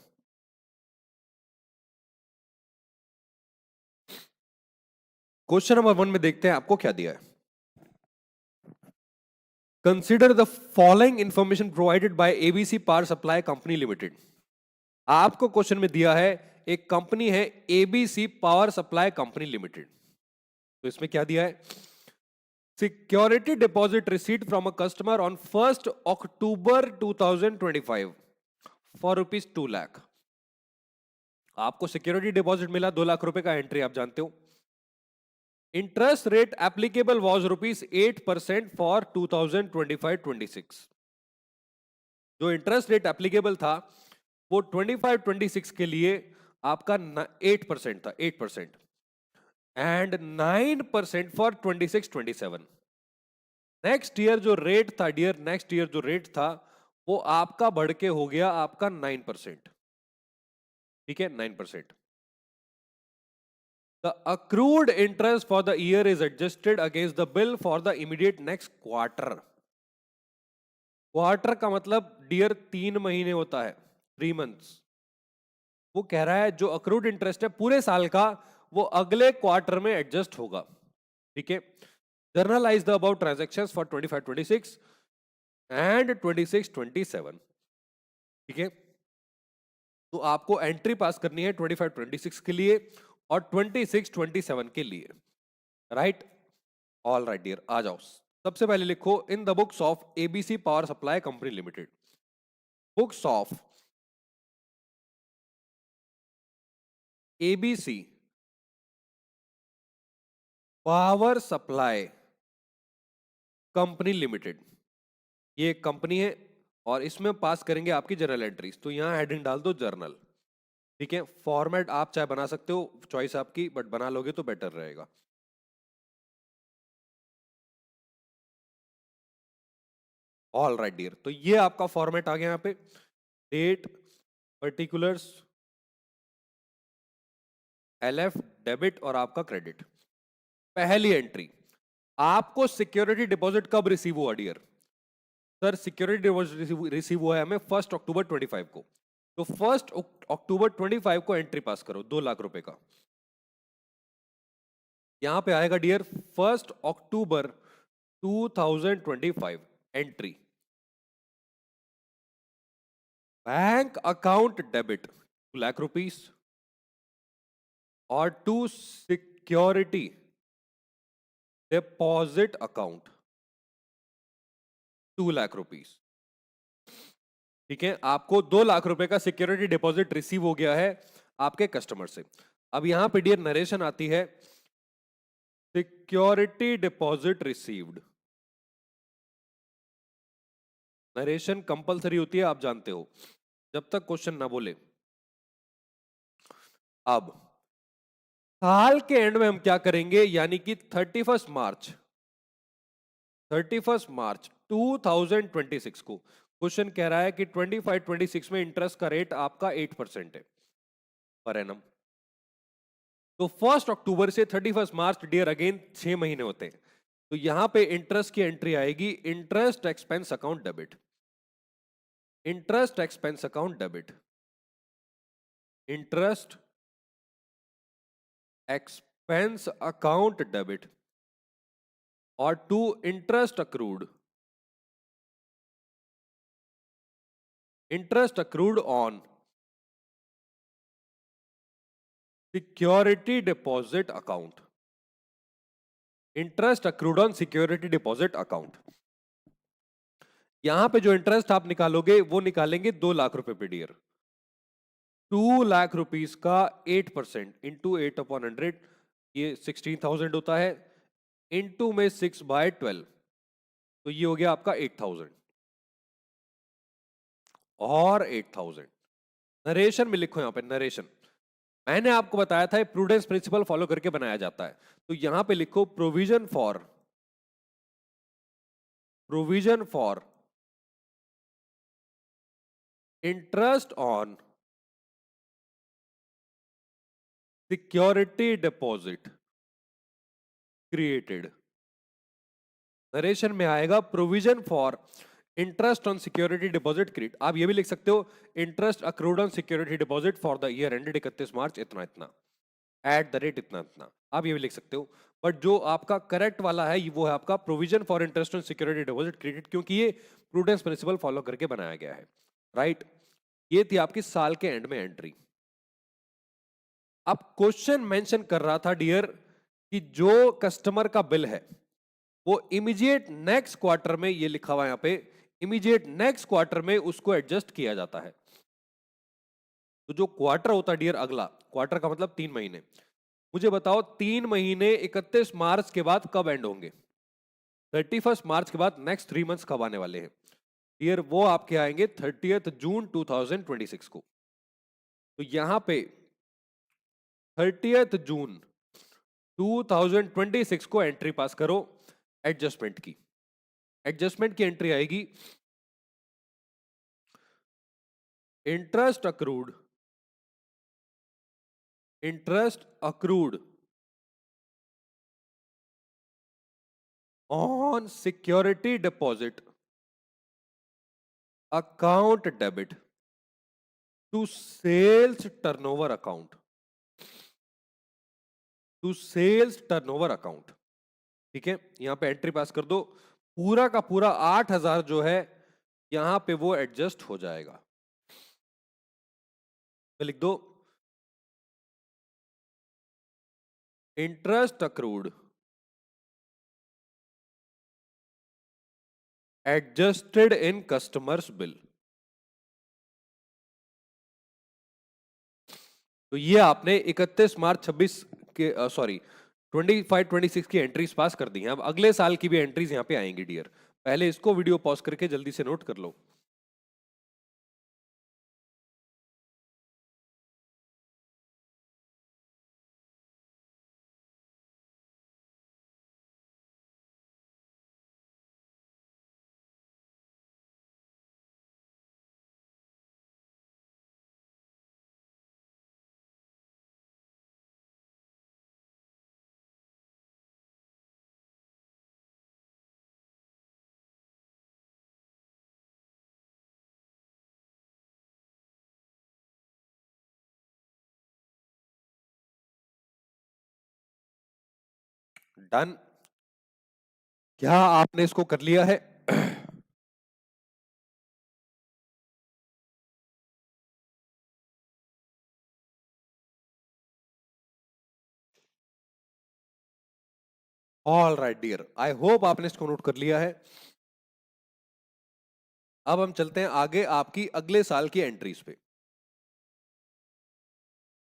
क्वेश्चन नंबर 1 में देखते हैं आपको क्या दिया है। Consider the following information provided bye ABC power supply company limited. आपको क्वेश्चन में दिया है, एक कंपनी है ABC power supply company limited. तो इसमें क्या दिया है, security deposit receipt from a customer on 1 October 2025 for ₹2 lakh. आपको सिक्योरिटी डिपॉजिट मिला 2 लाख रुपए का, एंट्री आप जानते हो। Interest rate applicable was ₹8% for 2025-26। जो इंटरेस्ट रेट एप्लीकेबल था वो 25-26 के लिए आपका 8% था, 8%। And 9% for 26-27। नेक्स्ट ईयर जो रेट था डियर, नेक्स्ट ईयर जो रेट था वो आपका बढ़ के हो गया आपका 9%। ठीक है, 9%। The accrued interest for the year is adjusted against the bill for the immediate next quarter। Quarter का मतलब डियर 3 महीने होता है, 3 मंथ्स। वो कह रहा है जो अक्रूड इंटरेस्ट है पूरे साल का वो अगले क्वार्टर में एडजस्ट होगा। ठीक है, generalized the about transactions for 25-26 and 26-27। ठीक है, तो आपको एंट्री पास करनी है 25-26 के लिए और 26-27 के लिए। राइट, ऑल राइट डियर, आ जाओ। सबसे पहले लिखो in the books of ABC power supply company limited. Books of ABC power supply company limited, ये एक कंपनी है और इसमें पास करेंगे आपकी जर्नल एंट्रीज। तो यहां हेडिंग डाल दो जर्नल। ठीक है, फॉर्मेट आप चाहे बना सकते हो, चॉइस आपकी, बट बना लोगे तो बेटर रहेगा। ऑल राइट डियर, तो ये आपका फॉर्मेट आ गया यहाँ पे, डेट, पर्टिकुलर्स, एलएफ, डेबिट और आपका क्रेडिट। पहली एंट्री, आपको सिक्योरिटी डिपॉजिट कब रिसीव हुआ dear? Sir security deposit receive हुआ है हमें 1 अक्टूबर 25 को। तो 1 अक्टूबर 25 को एंट्री पास करो 2 लाख रुपए का। यहां पे आएगा dear 1 October 2025 entry, bank account debit 2 lakh rupees और to security deposit account 2 lakh rupees. ठीक है, आपको 2 लाख रुपए का सिक्योरिटी डिपॉजिट रिसीव हो गया है आपके कस्टमर से। अब यहां पे डियर नरेशन आती है, security deposit received. Narration compulsory होती है, आप जानते हो, जब तक क्वेश्चन ना बोले। अब साल के एंड में हम क्या करेंगे, यानी कि 31 मार्च 2026 को क्वेश्चन कह रहा है कि 25-26 में इंटरेस्ट का रेट आपका 8% है पर एनम। तो 1 अक्टूबर से 31 मार्च डियर अगेन 6 महीने होते हैं। तो यहां पे इंटरेस्ट की एंट्री आएगी, interest expense account debit, interest expense account debit, interest expense account debit और to interest accrued on security deposit account, interest accrued on security deposit account. यहां पे जो इंटरेस्ट आप निकालोगे वो निकालेंगे 2 लाख रुपए पे डियर। 2 लाख रुपीस का 8% इंटू 8/100, ये 16,000 होता है, इंटू में 6/12, तो ये हो गया आपका 8,000 और 8,000। नरेशन में लिखो, यहां पे नरेशन मैंने आपको बताया था प्रूडेंस प्रिंसिपल फॉलो करके बनाया जाता है। तो यहां पे लिखो provision for interest on security deposit created. Narration में आएगा provision for interest on security deposit create. आप ये भी लिख सकते हो interest accrued on security deposit for the year ended 31 मार्च इतना इतना, एट द रेट इतना इतना, आप ये भी लिख सकते हो। बट जो आपका करेक्ट वाला है वो है आपका provision for interest on security deposit credit, क्योंकि ये प्रूडेंस प्रिंसिपल फॉलो करके बनाया गया है। राइट, ये थी आपकी साल के एंड में एंट्री। अब क्वेश्चन मेंशन कर रहा था डियर कि जो कस्टमर का बिल है वो इमीडिएट नेक्स्ट क्वार्टर में, ये लिखा हुआ यहां पे, इमीडिएट नेक्स्ट क्वार्टर में उसको एडजस्ट किया जाता है। तो जो क्वार्टर होता है डियर, अगला क्वार्टर का मतलब 3 महीने। मुझे बताओ 3 महीने 31 मार्च के बाद कब एंड होंगे? 31 मार्च के बाद नेक्स्ट 3 मंथ्स कब आने वाले हैं डियर? वो आपके आएंगे 30 जून 2026 को। तो यहां पे 30 जून 2026 को एंट्री पास करो एडजस्टमेंट की। एडजस्टमेंट की एंट्री आएगी interest accrued, interest accrued on security deposit account debit to sales turnover account, to sales turnover account. ठीक है, यहां पे एंट्री पास कर दो। पूरा का पूरा 8,000 जो है यहां पे वो एडजस्ट हो जाएगा। तो लिख दो इंटरेस्ट अक्रूड एडजस्टेड इन कस्टमर्स बिल। तो ये आपने 31 मार्च 26 के सॉरी 25-26 की एंट्रीज पास कर दी हैं। अब अगले साल की भी एंट्रीज यहां पे आएंगी डियर। पहले इसको वीडियो पॉज करके जल्दी से नोट कर लो। डन। क्या आपने इसको कर लिया है? All right dear, I hope आपने इसको नोट कर लिया है। अब हम चलते हैं आगे आपकी अगले साल की एंट्रीज पे।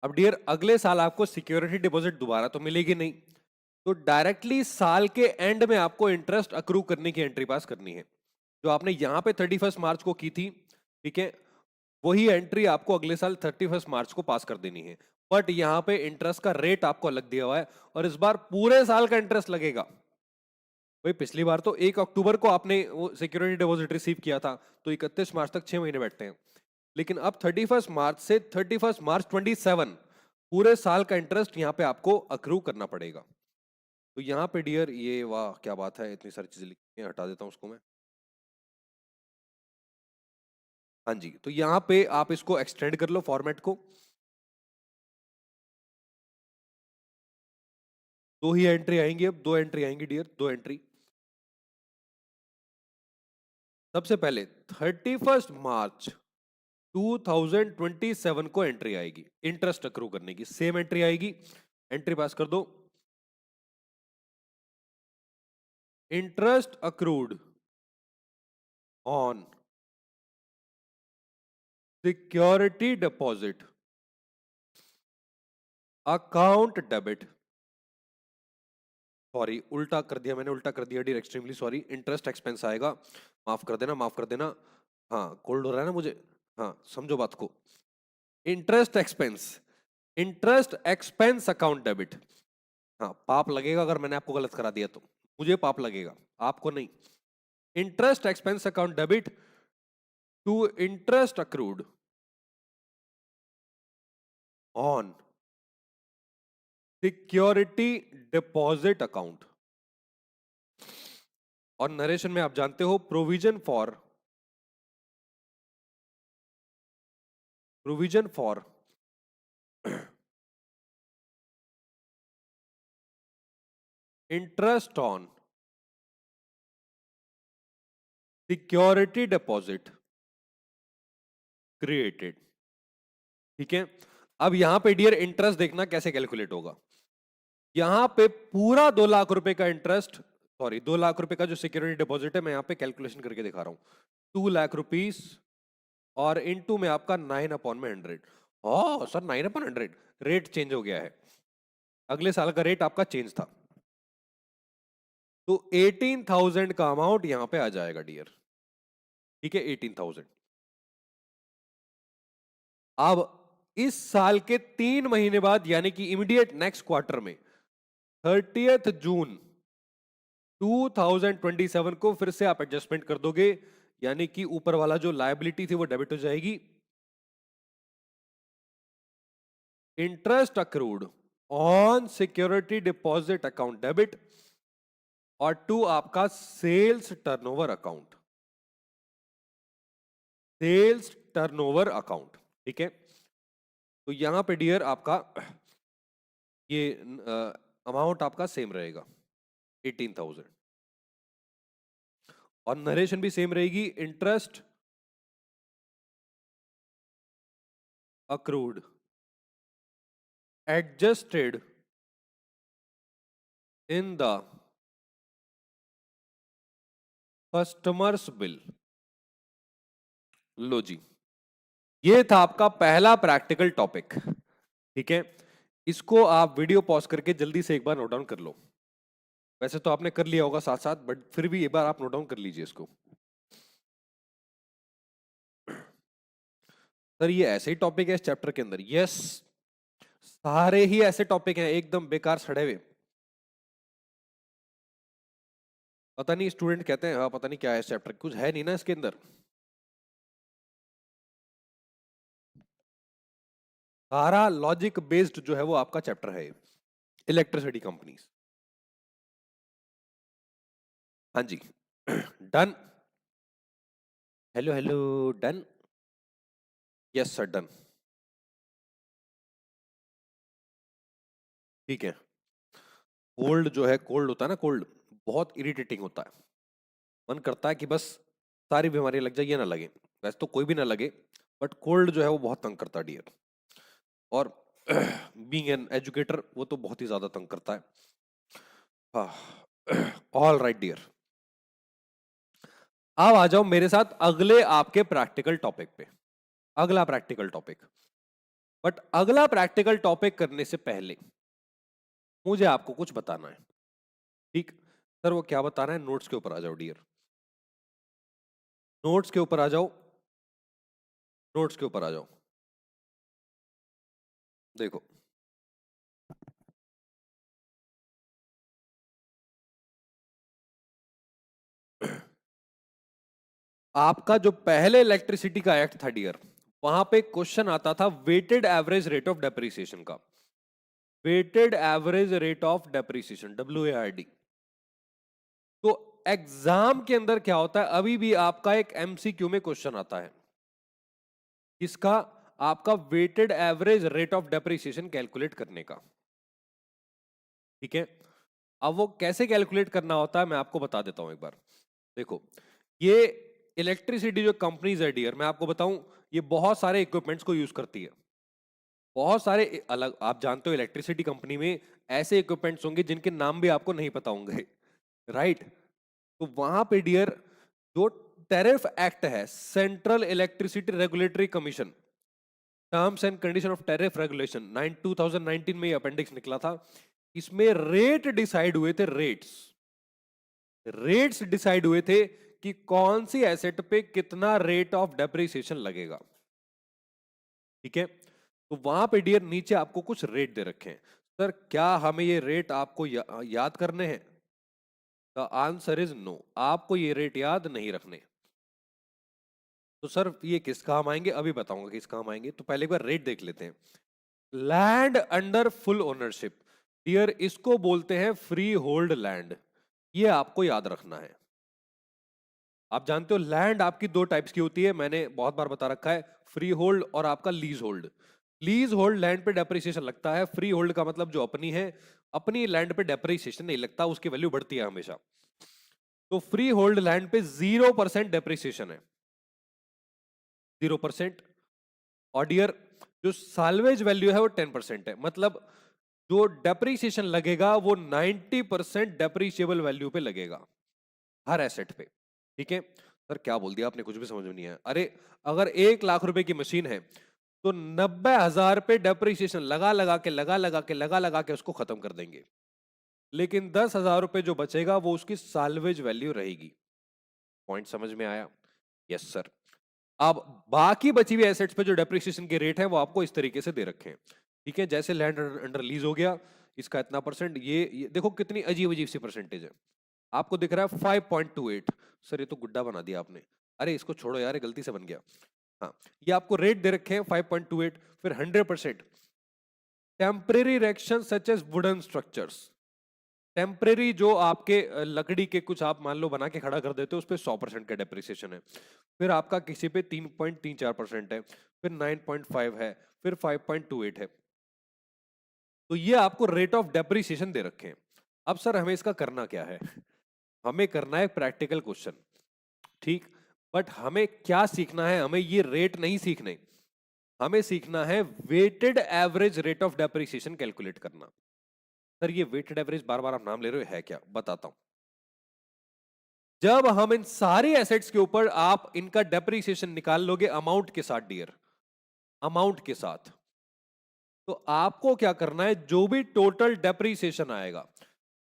अब डियर अगले साल आपको सिक्योरिटी डिपॉजिट दोबारा तो मिलेगी नहीं, तो डायरेक्टली साल के एंड में आपको इंटरेस्ट अक्रू करने की एंट्री पास करनी है। जो आपने यहां पे 31 मार्च को की थी, ठीक है, वही एंट्री आपको अगले साल 31 मार्च को पास कर देनी है। बट यहां पे इंटरेस्ट का रेट आपको अलग दिया हुआ है और इस बार पूरे साल का इंटरेस्ट लगेगा। भाई पिछली बार तो 1 अक्टूबर को आपने वो सिक्योरिटी डिपॉजिट रिसीव किया था, तो 31 मार्च तक 6 महीने बैठते हैं। लेकिन अब 31 मार्च से 31 मार्च 27 पूरे साल का इंटरेस्ट यहां पे आपको अक्रू करना पड़ेगा। तो यहाँ पे डियर ये वाह क्या बात है, इतनी सारी चीजें लिखी हैं, हटा देता हूँ उसको मैं। हाँ जी, तो यहाँ पे आप इसको एक्सटेंड कर लो फॉर्मेट को। दो ही एंट्री आएंगी, अब दो एंट्री आएंगी डियर, दो एंट्री। सबसे पहले 31 मार्च 2027 को एंट्री आएगी इंटरेस्ट अक्रू करने की, सेम एंट्री आएगी। एंट्री पास कर दो interest accrued on security deposit account debit, sorry उल्टा कर दिया मैंने, उल्टा कर दिया dear, extremely sorry. Interest expense आएगा, माफ कर देना, माफ कर देना। हाँ कोल्ड हो रहा है ना मुझे, हाँ समझो बात को। Interest expense, interest expense account debit. हाँ पाप लगेगा अगर मैंने आपको गलत करा दिया तो, मुझे पाप लगेगा, आपको नहीं। Interest expense account debit to interest accrued on security deposit account. और नरेशन में आप जानते हो provision for interest on security deposit created. ठीक है, अब यहां पे डियर इंटरेस्ट देखना कैसे कैलकुलेट होगा। यहां पे पूरा 2 लाख रुपए का इंटरेस्ट, सॉरी 2 लाख रुपए का जो सिक्योरिटी डिपॉजिट है, मैं यहां पे कैलकुलेशन करके दिखा रहा हूं। 2 लाख रुपीस और इनटू में आपका 9/100। हाँ सर 9/100 रेट चेंज हो गया है, अगले साल का रेट आपका चेंज था। तो 18,000 का अमाउंट यहां पे आ जाएगा डियर। ठीक है 18,000। अब इस साल के 3 महीने बाद यानी कि इमीडिएट नेक्स्ट क्वार्टर में 30 जून 2027 को फिर से आप एडजस्टमेंट कर दोगे, यानी कि ऊपर वाला जो लायबिलिटी थी वो डेबिट हो जाएगी। Interest accrued on security deposit account debit, और 2 आपका sales turnover account, sales turnover account. ठीक है, तो यहां पे डियर आपका ये अमाउंट आपका सेम रहेगा 18,000, और नरेशन भी सेम रहेगी। Interest accrued adjusted in the customers bill. लो जी, ये था आपका पहला प्रैक्टिकल टॉपिक। ठीक है, इसको आप वीडियो पॉज करके जल्दी से एक बार नोट डाउन कर लो। वैसे तो आपने कर लिया होगा साथ साथ, बट फिर भी एक बार आप नोट डाउन कर लीजिए इसको। सर ये ऐसे ही टॉपिक है इस चैप्टर के अंदर? यस, सारे ही ऐसे टॉपिक हैं एकदम बेकार सड़े हुए। पता नहीं स्टूडेंट कहते हैं हाँ पता नहीं क्या है इस चैप्टर, कुछ है नहीं ना इसके अंदर। सारा लॉजिक बेस्ड जो है वो आपका चैप्टर है, इलेक्ट्रिसिटी कंपनीज। हाँ जी done. Hello hello, done. Yes sir done. ठीक है, कोल्ड जो है, कोल्ड होता है ना, कोल्ड बहुत इरिटेटिंग होता है। मन करता है कि बस सारी बीमारियां लग जाए, ये ना लगे। वैसे तो कोई भी ना लगे, बट कोल्ड जो है वो बहुत तंग करता है डियर। और बीइंग एन एजुकेटर वो तो बहुत ही ज्यादा तंग करता है। ऑल राइट डियर, अब आ जाओ मेरे साथ अगले आपके प्रैक्टिकल टॉपिक पे। अगला प्रैक्टिकल टॉपिक, बट अगला प्रैक्टिकल टॉपिक करने से पहले मुझे आपको कुछ बताना है। ठीक सर, वो क्या बताना है? नोट्स के ऊपर आ जाओ डियर, नोट्स के ऊपर आ जाओ, नोट्स के ऊपर आ जाओ। देखो आपका जो पहले इलेक्ट्रिसिटी का एक्ट था डियर, वहां पे क्वेश्चन आता था weighted average rate of depreciation का। Weighted average rate of depreciation, WARD। तो एग्जाम के अंदर क्या होता है, अभी भी आपका एक MCQ में क्वेश्चन आता है, इसका आपका weighted average rate of depreciation calculate करने का। ठीक है, अब वो कैसे कैलकुलेट करना होता है मैं आपको बता देता हूं एक बार। देखो, ये इलेक्ट्रिसिटी जो कंपनीज है डियर, मैं आपको बताऊं, ये बहुत सारे इक्विपमेंट्स को यूज करती है। बहुत सारे अलग, आप जानते हो इलेक्ट्रिसिटी कंपनी में ऐसे इक्विपमेंट्स होंगे जिनके नाम भी आपको नहीं पता होंगे, राइट? तो वहां पे डियर जो टैरिफ एक्ट है, central electricity regulatory commission, terms and condition of tariff regulation 2019 में अपेंडिक्स निकला था। इसमें रेट डिसाइड हुए थे, रेट्स डिसाइड हुए थे कि कौन सी एसेट पे कितना रेट ऑफ डेप्रिसिएशन लगेगा। ठीक है, तो वहां पे डियर नीचे आपको कुछ रेट दे रखे हैं। सर क्या हमें ये रेट आपको याद करने हैं? द आंसर इज नो, आपको ये रेट याद नहीं रखने। तो सर ये किस काम आएंगे? अभी बताऊंगा किस काम आएंगे, तो पहले एक बार रेट देख लेते हैं। Land under full ownership dear, इसको बोलते हैं फ्री होल्ड लैंड, ये आपको याद रखना है। आप जानते हो लैंड आपकी दो टाइप्स की होती है, मैंने बहुत बार बता रखा है, फ्री होल्ड और आपका lease hold. Lease hold land पे डेप्रिसिएशन लगता है, फ्री होल्ड का मतलब जो अपनी है, अपनी लैंड पे डेप्रिसिएशन नहीं लगता, उसकी वैल्यू बढ़ती है हमेशा। तो फ्री होल्ड लैंड पे 0% डेप्रिसिएशन है, 0%। और डियर जो साल्वेज वैल्यू है वो 10% है, मतलब जो डेप्रिसिएशन लगेगा वो 90% डेप्रिशिएबल वैल्यू पे लगेगा हर एसेट पे। ठीक है सर, क्या बोल दिया आपने, कुछ भी समझ में नहीं आया। अरे अगर 1 लाख रुपए की मशीन है तो 90,000 पे डेप्रिसिएशन लगा लगा के उसको खत्म कर देंगे, लेकिन 10,000 रुपए जो बचेगा वो उसकी साल्वेज वैल्यू रहेगी। पॉइंट समझ में आया? Yes sir. अब बाकी बची हुई एसेट्स पे जो डेप्रिसिएशन के रेट है वो आपको इस तरीके से दे रखे हैं। ठीक है, जैसे लैंड अंडर लीज हो गया, इसका इतना परसेंट, ये देखो कितनी अजीब अजीब सी परसेंटेज है। आपको दिख रहा है 5.28, सर ये तो गुड्डा बना दिया आपने, अरे इसको छोड़ो यार, ये गलती से बन गया। हाँ, ये आपको रेट दे रखे हैं 5.28, फिर 100%। Temporary reaction such as wooden structures, temporary जो आपके लकड़ी के कुछ आप मान लो बना के खड़ा कर देते हो, उस पर 100% का डेप्रिसिएशन है। फिर आपका किसी पे 3.34% है, फिर 9.5 है, फिर 5.28 है। तो ये आपको रेट ऑफ डेप्रिसिएशन दे रखे हैं। अब सर हमें इसका करना क्या है? हमें करना है प्रैक्टिकल क्वेश्चन, ठीक, बट हमें क्या सीखना है? हमें ये रेट नहीं सीखने, हमें सीखना है weighted average rate of depreciation calculate करना। सर ये वेटेड एवरेज बार बार आप नाम ले रहे हो, है क्या? बताता हूं। जब हम इन सारी एसेट्स के ऊपर आप इनका डेप्रिसिएशन निकाल लोगे अमाउंट के साथ डियर, अमाउंट के साथ, तो आपको क्या करना है, जो भी टोटल डेप्रिसिएशन आएगा,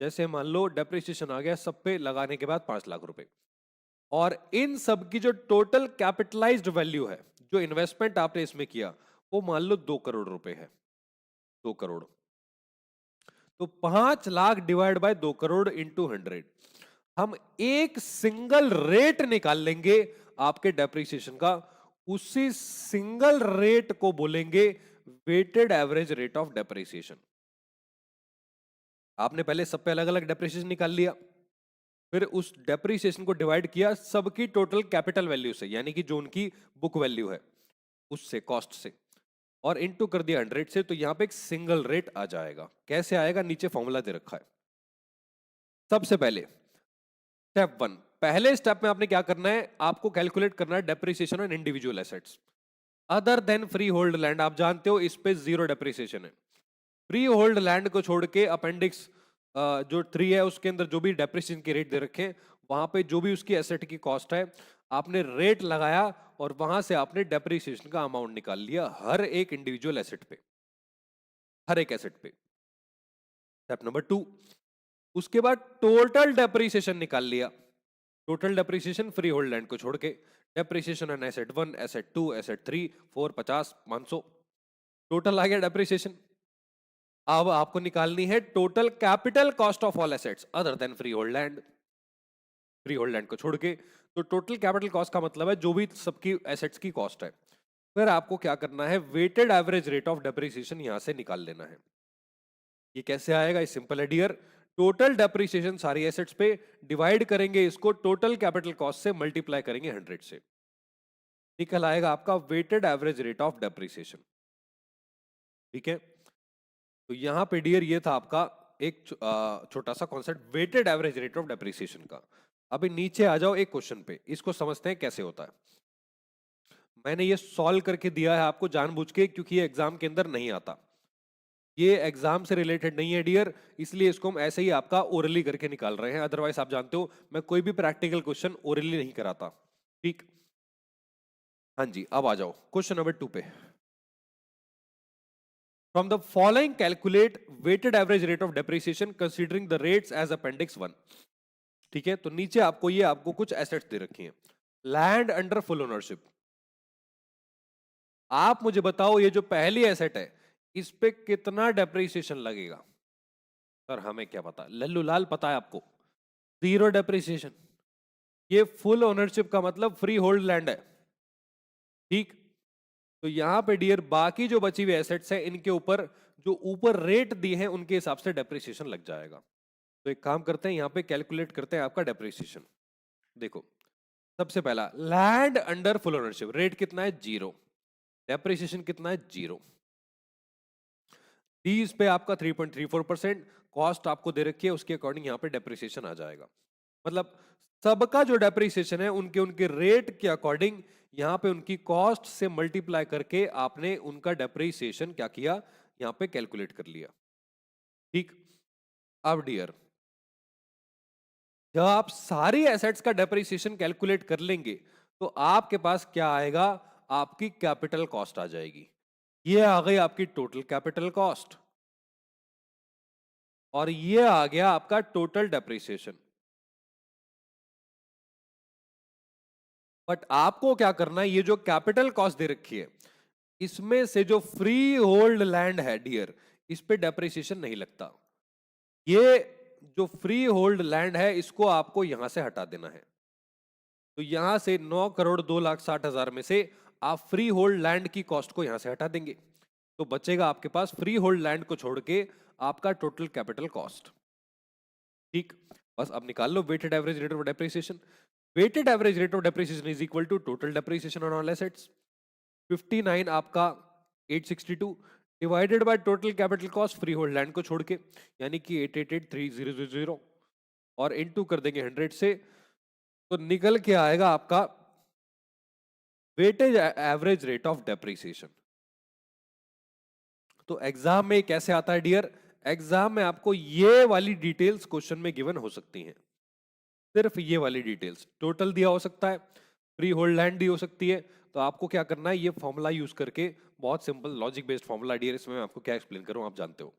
जैसे मान लो डेप्रिसिएशन आ गया सब पे लगाने के बाद 5 लाख रुपए, और इन सब की जो टोटल कैपिटलाइज्ड वैल्यू है, जो इन्वेस्टमेंट आपने इसमें किया, वो मान लो 2 करोड़ रुपए है, 2 करोड़। तो 5 lakh divide by 2 crore into 100, हम एक सिंगल रेट निकाल लेंगे आपके डेप्रिसिएशन का, उसी सिंगल रेट को बोलेंगे weighted average rate of depreciation. आपने पहले सब पे अलग अलग डेप्रिसिएशन निकाल लिया, फिर उस डेप्रिसिएशन को डिवाइड किया सबकी टोटल कैपिटल वैल्यू से, यानी कि जो उनकी बुक वैल्यू है उससे, कॉस्ट से, और इनटू कर दिया 100 से, तो यहां पे एक सिंगल रेट आ जाएगा। कैसे आएगा? नीचे फॉर्मूला दे रखा है। सबसे पहले स्टेप 1, पहले स्टेप में आपने क्या करना है, आपको कैलकुलेट करना है depreciation on individual assets other than freehold land. आप जानते हो इस पे 0 डेप्रिसिएशन है। फ्री होल्ड लैंड को छोड़ के अपेंडिक्स जो 3 है उसके अंदर जो भी डेप्रिसिएशन के रेट दे रखे हैं, वहां पे जो भी उसकी एसेट की कॉस्ट है, आपने रेट लगाया और वहां से आपने डेप्रिसिएशन का अमाउंट निकाल लिया हर एक इंडिविजुअल एसेट पे, हर एक एसेट पे। स्टेप नंबर 2, उसके बाद टोटल डेप्रिसिएशन निकाल लिया, total depreciation freehold land को छोड़ के, depreciation on asset 1, asset 2, asset 3, 4, 50, 500, total आ गया डेप्रिसिएशन। अब आपको निकालनी है total capital cost of all assets other than freehold land, freehold land को छोड़ के। तो टोटल कैपिटल कॉस्ट का मतलब है जो भी सबकी एसेट्स की कॉस्ट है। फिर आपको क्या करना है, weighted average rate of depreciation यहां से निकाल लेना है। ये कैसे आएगा? ये सिंपल है डियर, टोटल डेप्रिसिएशन सारी एसेट्स पे डिवाइड करेंगे इसको टोटल कैपिटल कॉस्ट से, मल्टीप्लाई करेंगे 100 से, निकल आएगा आपका weighted average rate of depreciation. ठीक है, तो यहां पे डियर ये था आपका एक छोटा सा concept weighted average rate of depreciation का। अभी नीचे आ जाओ एक क्वेश्चन पे, इसको समझते हैं कैसे होता है। मैंने ये सॉल्व करके दिया है आपको जानबूझ के, क्योंकि ये एग्जाम के अंदर नहीं आता, ये एग्जाम से रिलेटेड नहीं है डियर, इसलिए इसको हम ऐसे ही आपका ओरली करके निकाल रहे हैं। अदरवाइज आप जानते हो मैं कोई भी प्रैक्टिकल क्वेश्चन ओरली नहीं कराता। ठीक, हाँ जी, अब आ जाओ क्वेश्चन नंबर 2 पे। From the following calculate weighted average rate of depreciation considering the rates as appendix 1। ठीक है, तो नीचे आपको कुछ एसेट्स दे रखी हैं, लैंड अंडर फुल ओनरशिप। आप मुझे बताओ ये जो पहली एसेट है इस पे कितना डेप्रिसिएशन लगेगा? सर हमें क्या पता, लल्लू लाल पता है आपको, 0 डेप्रिसिएशन। ये फुल ओनरशिप का मतलब फ्री होल्ड लैंड है। ठीक, तो यहां पे डियर बाकी जो बची हुई एसेट्स हैं इनके ऊपर जो ऊपर रेट दिए हैं उनके हिसाब से डेप्रिसिएशन लग जाएगा। तो एक काम करते हैं, यहां पे कैलकुलेट करते हैं आपका डेप्रिसिएशन। देखो सबसे पहला land under full ownership, rate कितना है? 0, डेप्रिसिएशन कितना है? 0। इस पे आपका 3.34%, कॉस्ट आपको दे रखी है उसके अकॉर्डिंग यहाँ पे डेप्रिसिएशन आ जाएगा। मतलब सबका जो डेप्रिसिएशन है उनके उनके रेट के अकॉर्डिंग यहाँ पे उनकी कॉस्ट से मल्टीप्लाई करके आपने उनका डेप्रिसिएशन क्या किया, यहाँ पे कैलकुलेट कर लिया। ठीक, अब डियर जब आप सारी एसेट्स का डेप्रिसिएशन कैलकुलेट कर लेंगे तो आपके पास क्या आएगा, आपकी कैपिटल कॉस्ट आ जाएगी। ये आ गई आपकी टोटल कैपिटल कॉस्ट और ये आ गया आपका टोटल डेप्रिसिएशन। बट आपको क्या करना है, ये जो कैपिटल कॉस्ट दे रखी है इसमें से जो फ्री होल्ड लैंड है डियर, इस पे डेप्रिसिएशन नहीं लगता। ये जो फ्री होल्ड लैंड है इसको आपको यहां से हटा देना है। तो यहां से 9,02,60,000 में से आप फ्री होल्ड लैंड की कॉस्ट को यहां से हटा देंगे, तो बचेगा आपके पास फ्री होल्ड लैंड को छोड़ के आपका टोटल कैपिटल कॉस्ट। ठीक, बस अब निकाल लो weighted average rate of depreciation. Weighted average rate of depreciation is equal to total depreciation on all assets 59 आपका 862 divided by total capital cost freehold land को छोड़ के, यानी कि 888,3000 और इनटू कर देंगे 100 से, तो निकल के आएगा आपका weightage average rate of depreciation. तो एग्जाम में कैसे आता है डियर? एग्जाम में आपको ये वाली डिटेल्स क्वेश्चन में गिवन हो सकती हैं, सिर्फ ये वाली डिटेल्स। टोटल दिया हो सकता है, फ्री होल्ड लैंड दी हो सकती है, तो आपको क्या करना है, ये फॉर्मूला यूज करके, बहुत simple logic based formula dear, इसमें मैं आपको क्या एक्सप्लेन करूं आप जानते हो।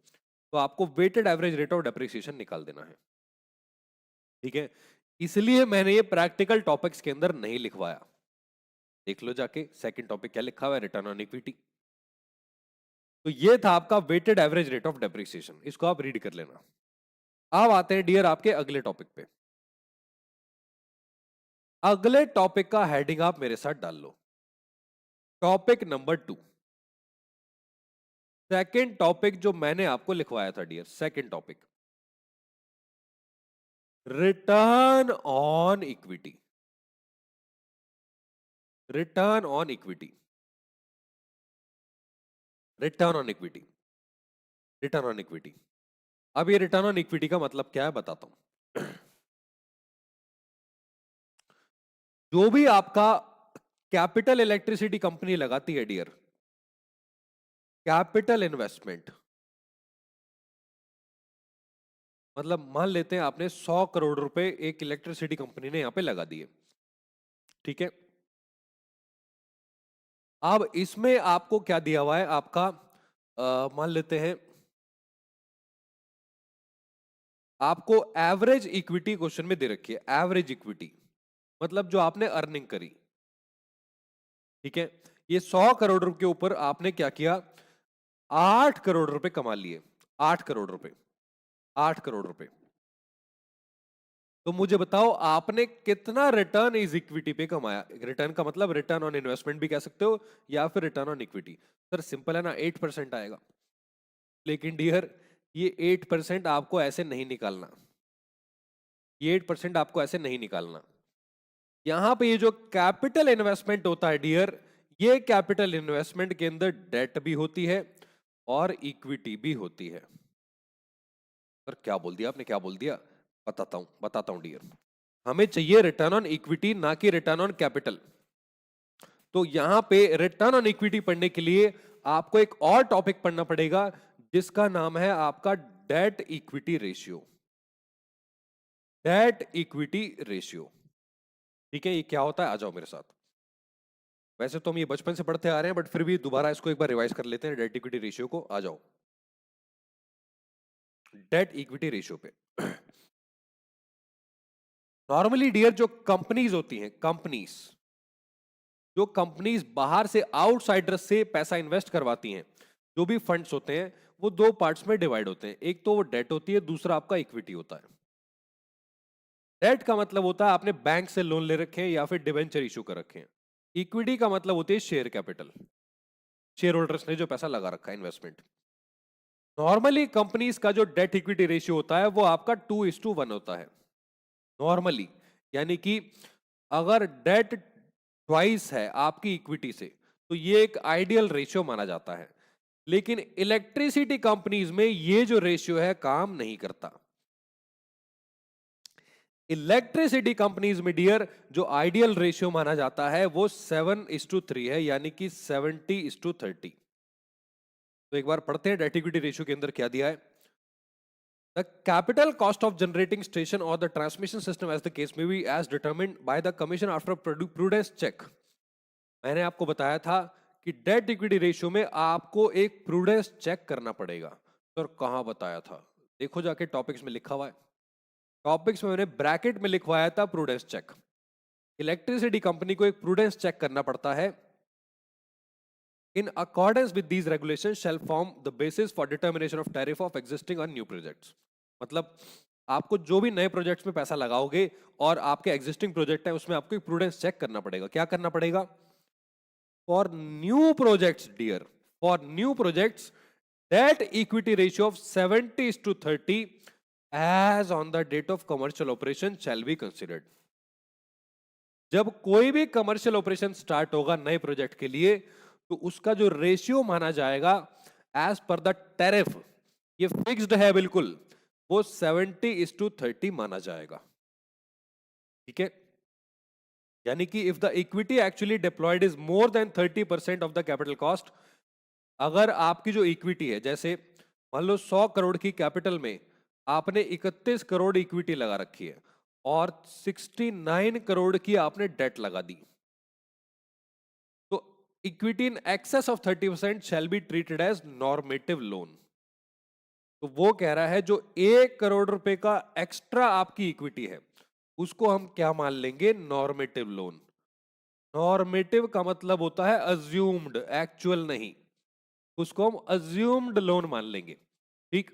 तो आपको weighted average rate of depreciation निकाल देना है, ठीक है। इसलिए मैंने ये प्रैक्टिकल टॉपिक्स के अंदर नहीं लिखवाया। देख लो जाके सेकंड टॉपिक क्या लिखा हुआ है, रिटर्न ऑन इक्विटी। तो ये था आपका weighted average rate of depreciation, इसको आप रीड कर लेना। अब आते हैं डियर आपके अगले टॉपिक पे। अगले टॉपिक का हेडिंग आप मेरे साथ डाल लो, टॉपिक नंबर 2। सेकंड टॉपिक जो मैंने आपको लिखवाया था dear, second topic return on equity. Return on equity, return on equity, return on equity. अब ये रिटर्न ऑन इक्विटी का मतलब क्या है बताता हूं। जो भी आपका कैपिटल इलेक्ट्रिसिटी कंपनी लगाती है डियर, कैपिटल इन्वेस्टमेंट, मतलब मान लेते हैं आपने 100 करोड़ रुपए एक इलेक्ट्रिसिटी कंपनी ने यहां पे लगा दिए, ठीक है। अब इसमें आपको क्या दिया हुआ है, आपका मान लेते हैं आपको एवरेज इक्विटी क्वेश्चन में दे रखी है। एवरेज इक्विटी मतलब जो आपने अर्निंग करी, ठीक है। ये 100 करोड़ रुपए के ऊपर आपने क्या किया, 8 करोड़ रुपए कमा लिए। 8 करोड़ रुपए, 8 करोड़ रुपए। तो मुझे बताओ आपने कितना रिटर्न इज इक्विटी पे कमाया। रिटर्न का मतलब रिटर्न ऑन इन्वेस्टमेंट भी कह सकते हो या फिर return on equity. Sir simple है ना, 8% आएगा। लेकिन डियर ये 8% आपको ऐसे नहीं निकालना, ये 8% आपको ऐसे नहीं निकालना। यहां पे ये जो कैपिटल इन्वेस्टमेंट होता है डियर, ये कैपिटल इन्वेस्टमेंट के अंदर डेट भी होती है और इक्विटी भी होती है। सर क्या बोल दिया आपने, क्या बोल दिया? बताता हूं डियर। हमें चाहिए रिटर्न ऑन इक्विटी, ना कि रिटर्न ऑन कैपिटल। तो यहां पे रिटर्न ऑन इक्विटी पढ़ने के लिए आपको एक और टॉपिक पढ़ना पड़ेगा जिसका नाम है आपका debt equity ratio. Debt equity ratio, ठीक है। ये क्या होता है, आ जाओ मेरे साथ। वैसे तो हम ये बचपन से पढ़ते आ रहे हैं, बट फिर भी दोबारा इसको एक बार रिवाइज कर लेते हैं। डेट इक्विटी रेशियो को आ जाओ, डेट इक्विटी रेशियो पे। नॉर्मली डियर जो कंपनीज होती हैं, कंपनीज, जो कंपनीज बाहर से आउटसाइडर से पैसा इन्वेस्ट करवाती हैं, जो भी फंड्स होते हैं वो दो पार्ट्स में डिवाइड होते हैं। एक तो वो डेट होती है, दूसरा आपका इक्विटी होता है। डेट का मतलब होता है आपने बैंक से लोन ले रखे हैं या फिर डिवेंचर इशू कर रखे हैं। इक्विटी का मतलब होती है शेयर कैपिटल, शेयर होल्डर्स ने जो पैसा लगा रखा है, इन्वेस्टमेंट। नॉर्मली कंपनीज का जो डेट इक्विटी रेशियो होता है वो आपका 2:1 होता है नॉर्मली। यानी कि अगर डेट ट्वाइस है आपकी इक्विटी से, तो ये एक आइडियल रेशियो माना जाता है। लेकिन इलेक्ट्रिसिटी कंपनीज में ये जो रेशियो है काम नहीं करता। इलेक्ट्रिसिटी कंपनीज में डियर जो आइडियल रेशियो माना जाता है वो 7:3 है, यानी कि 70:30। तो एक बार पढ़ते हैं डेट इक्विटी रेशियो के अंदर क्या दिया है। The capital cost of generating station और the transmission system as the case may be as determined by the commission after prudence check. मैंने आपको बताया था कि डेट इक्विटी रेशियो में आपको एक प्रूडेंस चेक करना पड़ेगा। तो कहां बताया था, देखो जाके टॉपिक्स में लिखा हुआ है। टॉपिक्स में मैंने ब्रैकेट में लिखवाया था प्रूडेंस चेक। इलेक्ट्रिसिटी कंपनी को एक प्रूडेंस चेक करना पड़ता है। In accordance with these regulations shall form the basis for determination of tariff of existing on new projects. मतलब आपको जो भी नए प्रोजेक्ट्स में पैसा लगाओगे और आपके एग्जिस्टिंग प्रोजेक्ट है उसमें आपको प्रूडेंस चेक करना पड़ेगा। क्या करना पड़ेगा? For new projects dear, for new projects debt equity ratio of 70:30 as on the date of commercial operation shall be considered। जब कोई भी कमर्शियल ऑपरेशन स्टार्ट होगा नए प्रोजेक्ट के लिए तो उसका जो रेशियो माना जाएगा एज पर द टैरिफ, ये फिक्स्ड है बिल्कुल, वो 70:30 माना जाएगा। ठीक है, यानी कि if the equity actually deployed is more than 30% of the capital cost, अगर आपकी जो इक्विटी है, जैसे मान लो 100 करोड़ की कैपिटल में आपने 31 करोड़ इक्विटी लगा रखी है और 69 करोड़ की आपने डेट लगा दी, तो equity in excess of 30% shall be treated as normative loan. तो वो कह रहा है जो 1 करोड़ रुपए का एक्स्ट्रा आपकी इक्विटी है उसको हम क्या मान लेंगे? Normative loan. नॉर्मेटिव का मतलब होता है अज्यूम्ड, एक्चुअल नहीं, उसको हम अज्यूम्ड लोन मान लेंगे। ठीक,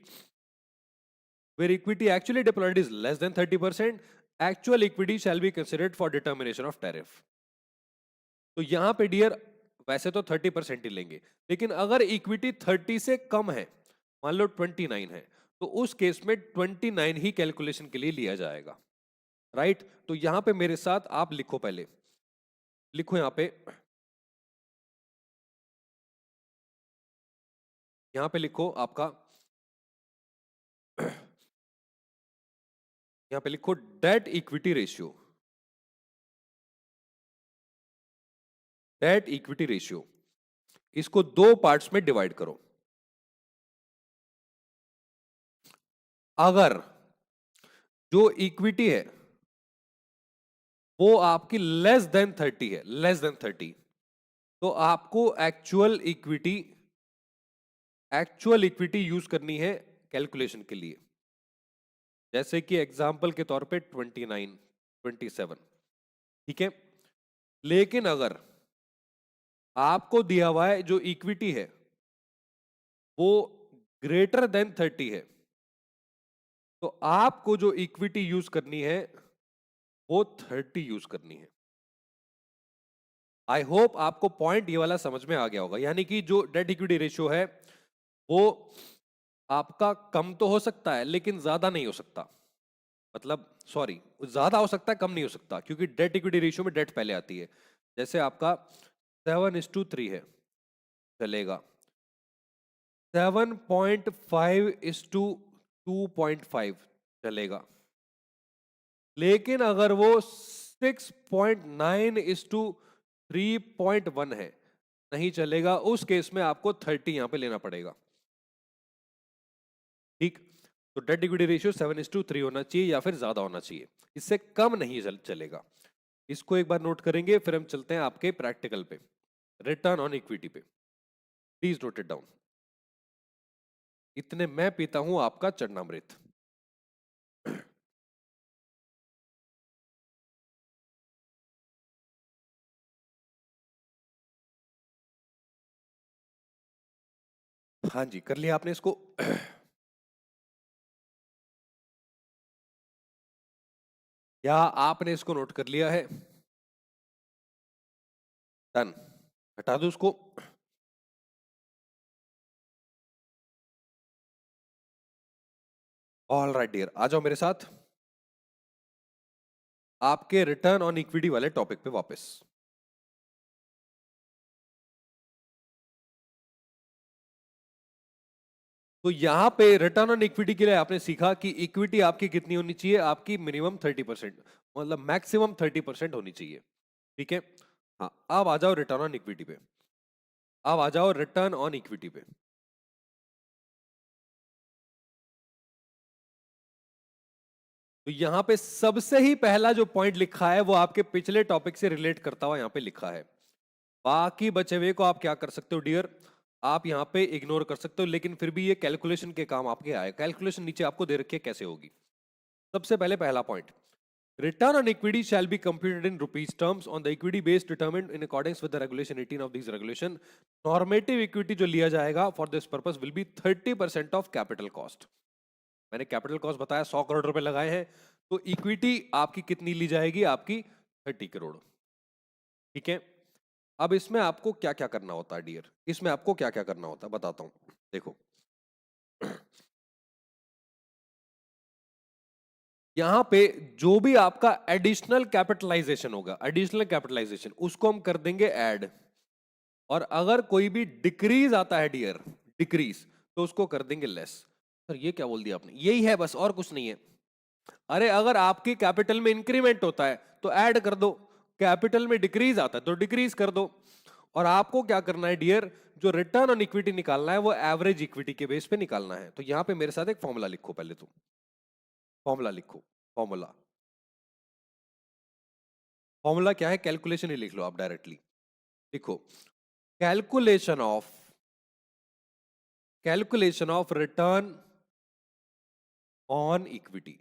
where equity actually deployed is less than 30%, actual equity shall be considered for determination of tariff। तो यहां पे डियर वैसे तो 30% ही लेंगे, लेकिन अगर इक्विटी 30 से कम है, मान लो 29 है, तो उस केस में 29 ही कैलकुलेशन के लिए लिया जाएगा। राइट, तो यहां पे मेरे साथ आप लिखो, पहले लिखो यहां पे लिखो आपका यहां पे लिखो debt equity ratio. Debt equity ratio, इसको दो पार्ट्स में डिवाइड करो। अगर जो इक्विटी है वो आपकी लेस देन 30 है, लेस देन 30, तो आपको एक्चुअल इक्विटी यूज करनी है कैलकुलेशन के लिए। जैसे कि एग्जांपल के तौर पे 29, 27। ठीक है, लेकिन अगर आपको दिया हुआ है जो इक्विटी है वो ग्रेटर देन 30 है, तो आपको जो इक्विटी यूज करनी है वो 30 यूज करनी है। आई होप आपको पॉइंट ये वाला समझ में आ गया होगा। यानी कि जो डेट इक्विटी रेशियो है वो आपका कम तो हो सकता है लेकिन ज्यादा नहीं हो सकता, मतलब सॉरी, ज्यादा हो सकता है कम नहीं हो सकता, क्योंकि डेट इक्विटी रेशियो में डेट पहले आती है। जैसे आपका 7:3 है, चलेगा। 7.5:2.5 चलेगा। लेकिन अगर वो 6.9:3.1 है, नहीं चलेगा। उस केस में आपको 30 यहां पे लेना पड़ेगा। ठीक, तो डेट इक्विटी रेशियो 7:3 होना चाहिए या फिर ज्यादा होना चाहिए, इससे कम नहीं चलेगा। इसको एक बार नोट करेंगे, फिर हम चलते हैं आपके प्रैक्टिकल पे, रिटर्न ऑन इक्विटी पे। Please note it down. इतने मैं पीता हूं आपका चरणामृत। हाँ जी, कर लिया आपने इसको? या आपने इसको नोट कर लिया है? डन, हटा दो उसको। ऑल राइट डियर, आ जाओ मेरे साथ आपके रिटर्न ऑन इक्विटी वाले टॉपिक पे वापस। तो यहां पे रिटर्न ऑन इक्विटी के लिए आपने सीखा कि इक्विटी आपकी कितनी होनी चाहिए? आपकी मिनिमम 30%, मतलब मैक्सिमम 30% होनी चाहिए। ठीक है, हाँ, अब आ जाओ रिटर्न ऑन इक्विटी पे। अब आ जाओ रिटर्न ऑन इक्विटी पे। तो यहां पे सबसे ही पहला जो पॉइंट लिखा है वो आपके पिछले टॉपिक से रिलेट करता हुआ यहां पे लिखा है। बाकी बचे हुए को आप क्या कर सकते हो डियर, आप यहां पे इग्नोर कर सकते हो, लेकिन फिर भी ये कैलकुलेशन के काम आपके आए। कैलकुलेशन नीचे आपको दे रखी है, कैसे होगी। सबसे पहले पहला point, return on equity shall be computed in rupees terms on the equity base determined in accordance with the regulation 18 of these regulation। Normative equity जो लिया जाएगा for this purpose will be 30% of capital cost। मैंने capital cost बताया 100 करोड़ रुपए लगाए हैं, तो equity आपकी कितनी ली जाएगी? आपकी 30 करोड़। ठीक है, अब इसमें आपको क्या क्या करना होता है डियर, इसमें आपको क्या क्या करना होता है बताता हूं। देखो यहां पे जो भी आपका एडिशनल कैपिटलाइजेशन होगा, एडिशनल कैपिटलाइजेशन उसको हम कर देंगे ऐड, और अगर कोई भी डिक्रीज आता है डियर, डिक्रीज, तो उसको कर देंगे लेस। सर ये क्या बोल दिया आपने? यही है बस, और कुछ नहीं है। अरे अगर आपकी कैपिटल में इंक्रीमेंट होता है तो ऐड कर दो, कैपिटल में डिक्रीज आता है तो डिक्रीज कर दो। और आपको क्या करना है डियर, जो रिटर्न ऑन इक्विटी निकालना है वो एवरेज इक्विटी के बेस पे निकालना है। तो यहां पे मेरे साथ एक फॉर्मूला लिखो, पहले तुम फॉर्मूला लिखो। फॉर्मूला, फॉर्मूला क्या है? कैलकुलेशन ही लिख लो आप डायरेक्टली। लिखो calculation of return on equity,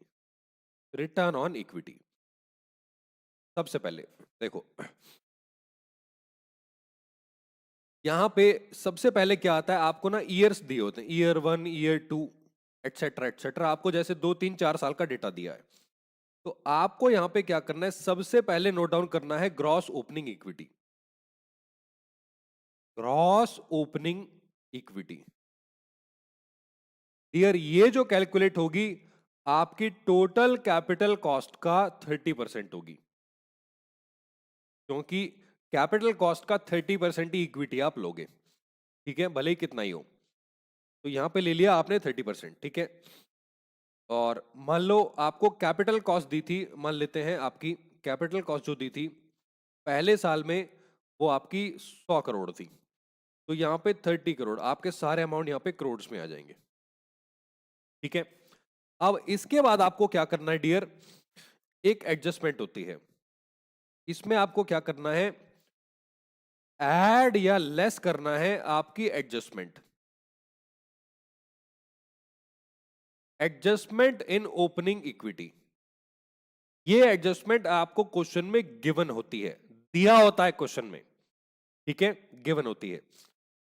return on equity. सबसे पहले देखो यहां पे सबसे पहले क्या आता है, आपको ना ईयर्स दिए होते हैं, ईयर 1, ईयर 2, एटसेट्रा एटसेट्रा, आपको जैसे 2 3 4 साल का डेटा दिया है। तो आपको यहां पे क्या करना है, सबसे पहले नोट डाउन करना है gross opening equity. Gross opening equity dear, ये जो कैलकुलेट होगी आपकी टोटल कैपिटल कॉस्ट का 30% होगी, क्योंकि कैपिटल कॉस्ट का 30% ही इक्विटी आप लोगे। ठीक है, भले ही कितना ही हो। तो यहां पे ले लिया आपने 30%। ठीक है, और मान लो आपको कैपिटल कॉस्ट दी थी, मान लेते हैं आपकी कैपिटल कॉस्ट जो दी थी पहले साल में वो आपकी 100 करोड़ थी, तो यहां पे 30 करोड़, आपके सारे अमाउंट यहां पे करोड़ में आ जाएंगे। ठीक है, अब इसके बाद आपको क्या करना है डियर, एक एडजस्टमेंट होती है, इसमें आपको क्या करना है, ऐड या लेस करना है आपकी adjustment. Adjustment in opening equity, ये एडजस्टमेंट आपको क्वेश्चन में गिवन होती है, दिया होता है क्वेश्चन में। ठीक है, गिवन होती है।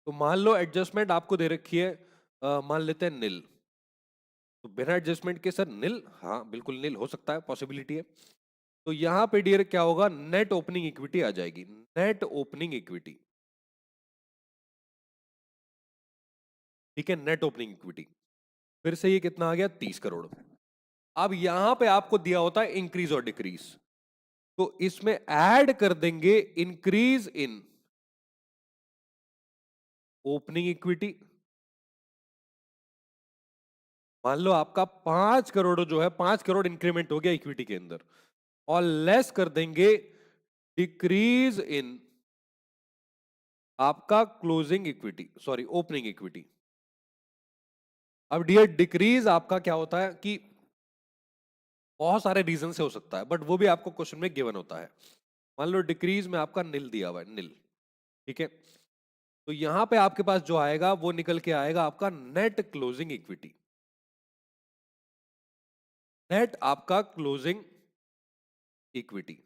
तो मान लो एडजस्टमेंट आपको दे रखी है, मान लेते हैं निल, तो बिना एडजस्टमेंट के सर निल, हाँ बिल्कुल निल हो सकता है, पॉसिबिलिटी है। तो यहां पे डियर क्या होगा, नेट ओपनिंग इक्विटी आ जाएगी, नेट ओपनिंग इक्विटी। ठीक है, नेट ओपनिंग इक्विटी, फिर से ये कितना आ गया, 30 करोड़। अब यहां पे आपको दिया होता है इंक्रीज और डिक्रीज, तो इसमें ऐड कर देंगे इंक्रीज इन ओपनिंग इक्विटी। मान लो आपका 5 करोड़ जो है, 5 करोड़ इंक्रीमेंट हो गया इक्विटी के अंदर, और लेस कर देंगे डिक्रीज इन आपका closing equity, sorry opening equity. अब डियर डिक्रीज आपका क्या होता है कि बहुत सारे रीजन से हो सकता है, बट वो भी आपको क्वेश्चन में गिवन होता है। मान लो डिक्रीज में आपका निल दिया हुआ है, निल। ठीक है, तो यहां पे आपके पास जो आएगा वो निकल के आएगा आपका नेट क्लोजिंग इक्विटी, नेट आपका क्लोजिंग इक्विटी।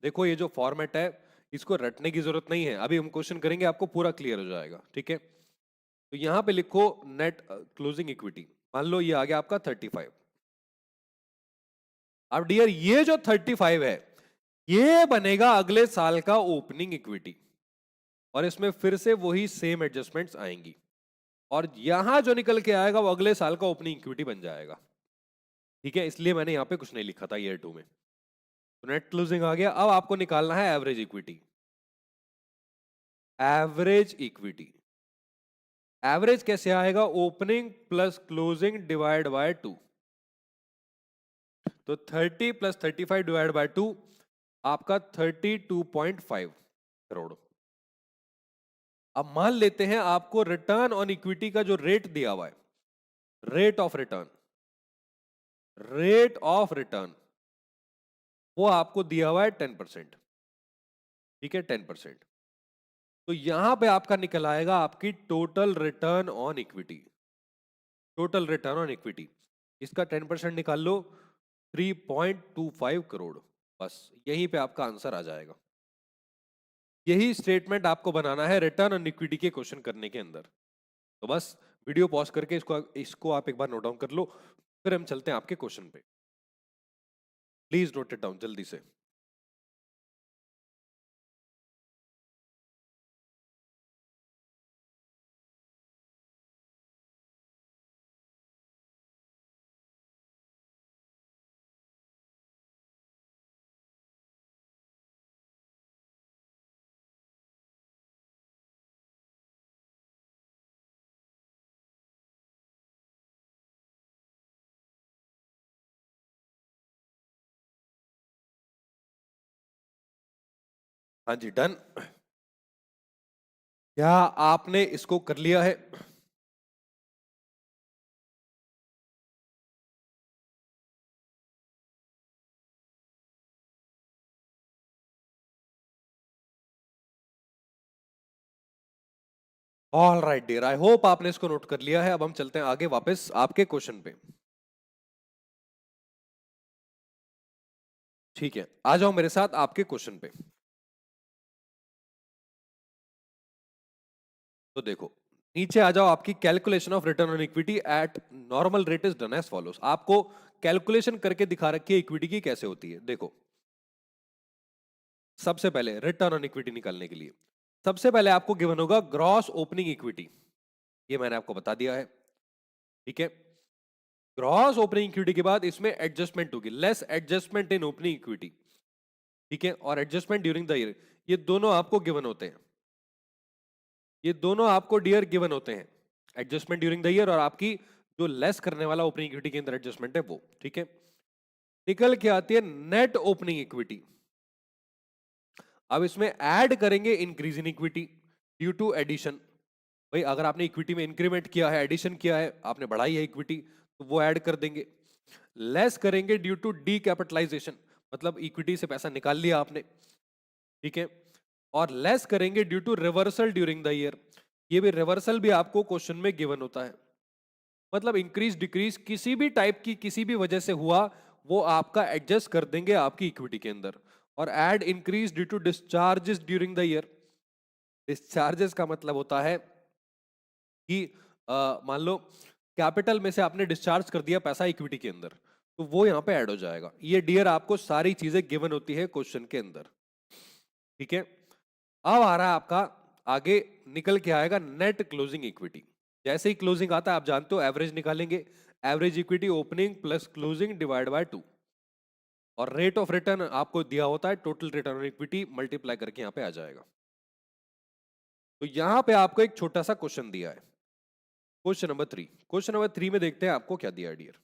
देखो ये जो फॉर्मेट है इसको रटने की जरूरत नहीं है, अभी हम क्वेश्चन करेंगे आपको पूरा क्लियर हो जाएगा। ठीक है, तो यहां पे लिखो नेट क्लोजिंग इक्विटी, मान लो ये आ गया आपका 35। अब डियर ये जो 35 है ये बनेगा अगले साल का ओपनिंग इक्विटी, और इसमें फिर से वही सेम एडजस्टमेंट्स आएंगी, और यहां जो निकल के आएगा वो अगले साल का ओपनिंग इक्विटी बन जाएगा। ठीक है, इसलिए मैंने यहां पे कुछ नहीं लिखा था ईयर 2 में। तो नेट क्लोजिंग आ गया, अब आपको निकालना है average equity. Average equity, average कैसे आएगा, opening plus closing divide by 2। तो 30 प्लस 35 डिवाइड बाय 2 आपका 32.5 करोड़। अब मान लेते हैं आपको रिटर्न ऑन इक्विटी का जो रेट दिया हुआ है, rate of return, rate of return वो आपको दिया हुआ है 10%। ठीक है, 10%। तो यहां पे आपका निकल आएगा आपकी total return on equity, total return on equity, इसका 10% निकाल लो, 3.25 करोड़। बस यहीं पे आपका आंसर आ जाएगा। यही स्टेटमेंट आपको बनाना है रिटर्न ऑन इक्विटी के क्वेश्चन करने के अंदर। तो बस वीडियो पॉज करके इसको इसको आप एक बार नोट डाउन कर लो, फिर हम चलते हैं आपके क्वेश्चन पे। प्लीज नोट इट डाउन जल्दी से। हाँ जी, डन। क्या आपने इसको कर लिया है? All right dear, I hope आपने इसको नोट कर लिया है। अब हम चलते हैं आगे वापस आपके क्वेश्चन पे। ठीक है, आ जाओ मेरे साथ आपके क्वेश्चन पे। तो देखो, नीचे आ जाओ। आपकी calculation of return on equity at normal rate is done as follows. आपको कैलकुलेशन करके दिखा रखी है इक्विटी की कैसे होती है। देखो, सबसे पहले रिटर्न ऑन इक्विटी निकालने के लिए सबसे पहले आपको गिवन होगा ग्रॉस ओपनिंग इक्विटी। ये मैंने आपको बता दिया है, ठीक है। ग्रॉस ओपनिंग इक्विटी के बाद इसमें एडजस्टमेंट होगी, less adjustment in opening equity, ठीक है, और एडजस्टमेंट ड्यूरिंग द ईयर। ये दोनों आपको गिवन होते हैं, ये दोनों आपको डियर गिवन होते हैं, एडजस्टमेंट ड्यूरिंग द ईयर और आपकी जो लेस करने वाला ओपनिंग इक्विटी के अंदर एडजस्टमेंट है वो, ठीक है। निकल के आती है नेट ओपनिंग इक्विटी। अब इसमें ऐड करेंगे increase in equity due to addition. भाई अगर आपने इक्विटी में इंक्रीमेंट किया है, एडिशन किया है, आपने बढ़ाई है इक्विटी, तो वो ऐड कर देंगे। लेस करेंगे ड्यू टू डी कैपिटलाइजेशन, मतलब इक्विटी से पैसा निकाल लिया आपने, ठीक है। और लेस करेंगे due to reversal during the year. ये भी रिवर्सल भी आपको क्वेश्चन में गिवन होता है, मतलब इंक्रीज डिक्रीज किसी भी टाइप की किसी भी वजह से हुआ, वो आपका एडजस्ट कर देंगे आपकी इक्विटी के अंदर। और add increase due to discharges during the year. Discharges का मतलब होता है कि मान लो कैपिटल में से आपने डिस्चार्ज कर दिया पैसा इक्विटी के अंदर, तो वो यहां पे ऐड हो जाएगा। ये डियर आपको सारी चीजें गिवन होती है क्वेश्चन के अंदर, ठीक है। अब आ रहा है आपका आगे, निकल के आएगा नेट क्लोजिंग इक्विटी। जैसे ही क्लोजिंग आता है आप जानते हो एवरेज निकालेंगे, average equity opening plus closing divide by 2, और रेट ऑफ रिटर्न आपको दिया होता है total return on equity multiply करके यहां पे आ जाएगा। तो यहां पे आपको एक छोटा सा क्वेश्चन दिया है, क्वेश्चन नंबर 3। क्वेश्चन नंबर 3 में देखते हैं आपको क्या दिया है डियर।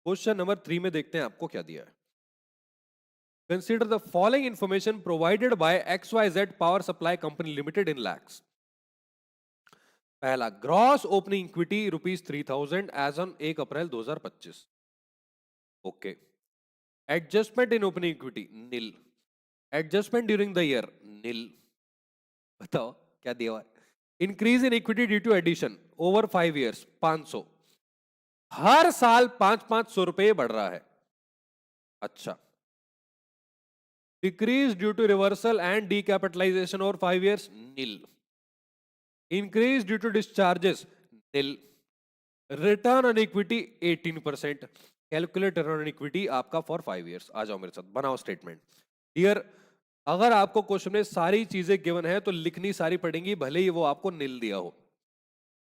क्वेश्चन नंबर 3 में देखते हैं आपको क्या दिया है। Consider the following information provided by XYZ power supply company limited in lakhs. पहला, gross opening equity ₹3000 as on 1 April 2025। Okay. Adjustment in opening equity nil, adjustment during the year nil. बताओ क्या दिया हुआ है। Increase in equity due to addition over 5 years 500, हर साल 500 रुपए बढ़ रहा है। अच्छा। Decrease due to reversal and decapitalisation over 5 years nil. Increase due to discharges nil. Return on equity 18%। Calculate return on equity आपका फॉर 5 ईयर्स। आ जाओ मेरे साथ, बनाओ स्टेटमेंट। डियर, अगर आपको क्वेश्चन में सारी चीजें गिवन है तो लिखनी सारी पड़ेंगी, भले ही वो आपको नील दिया हो।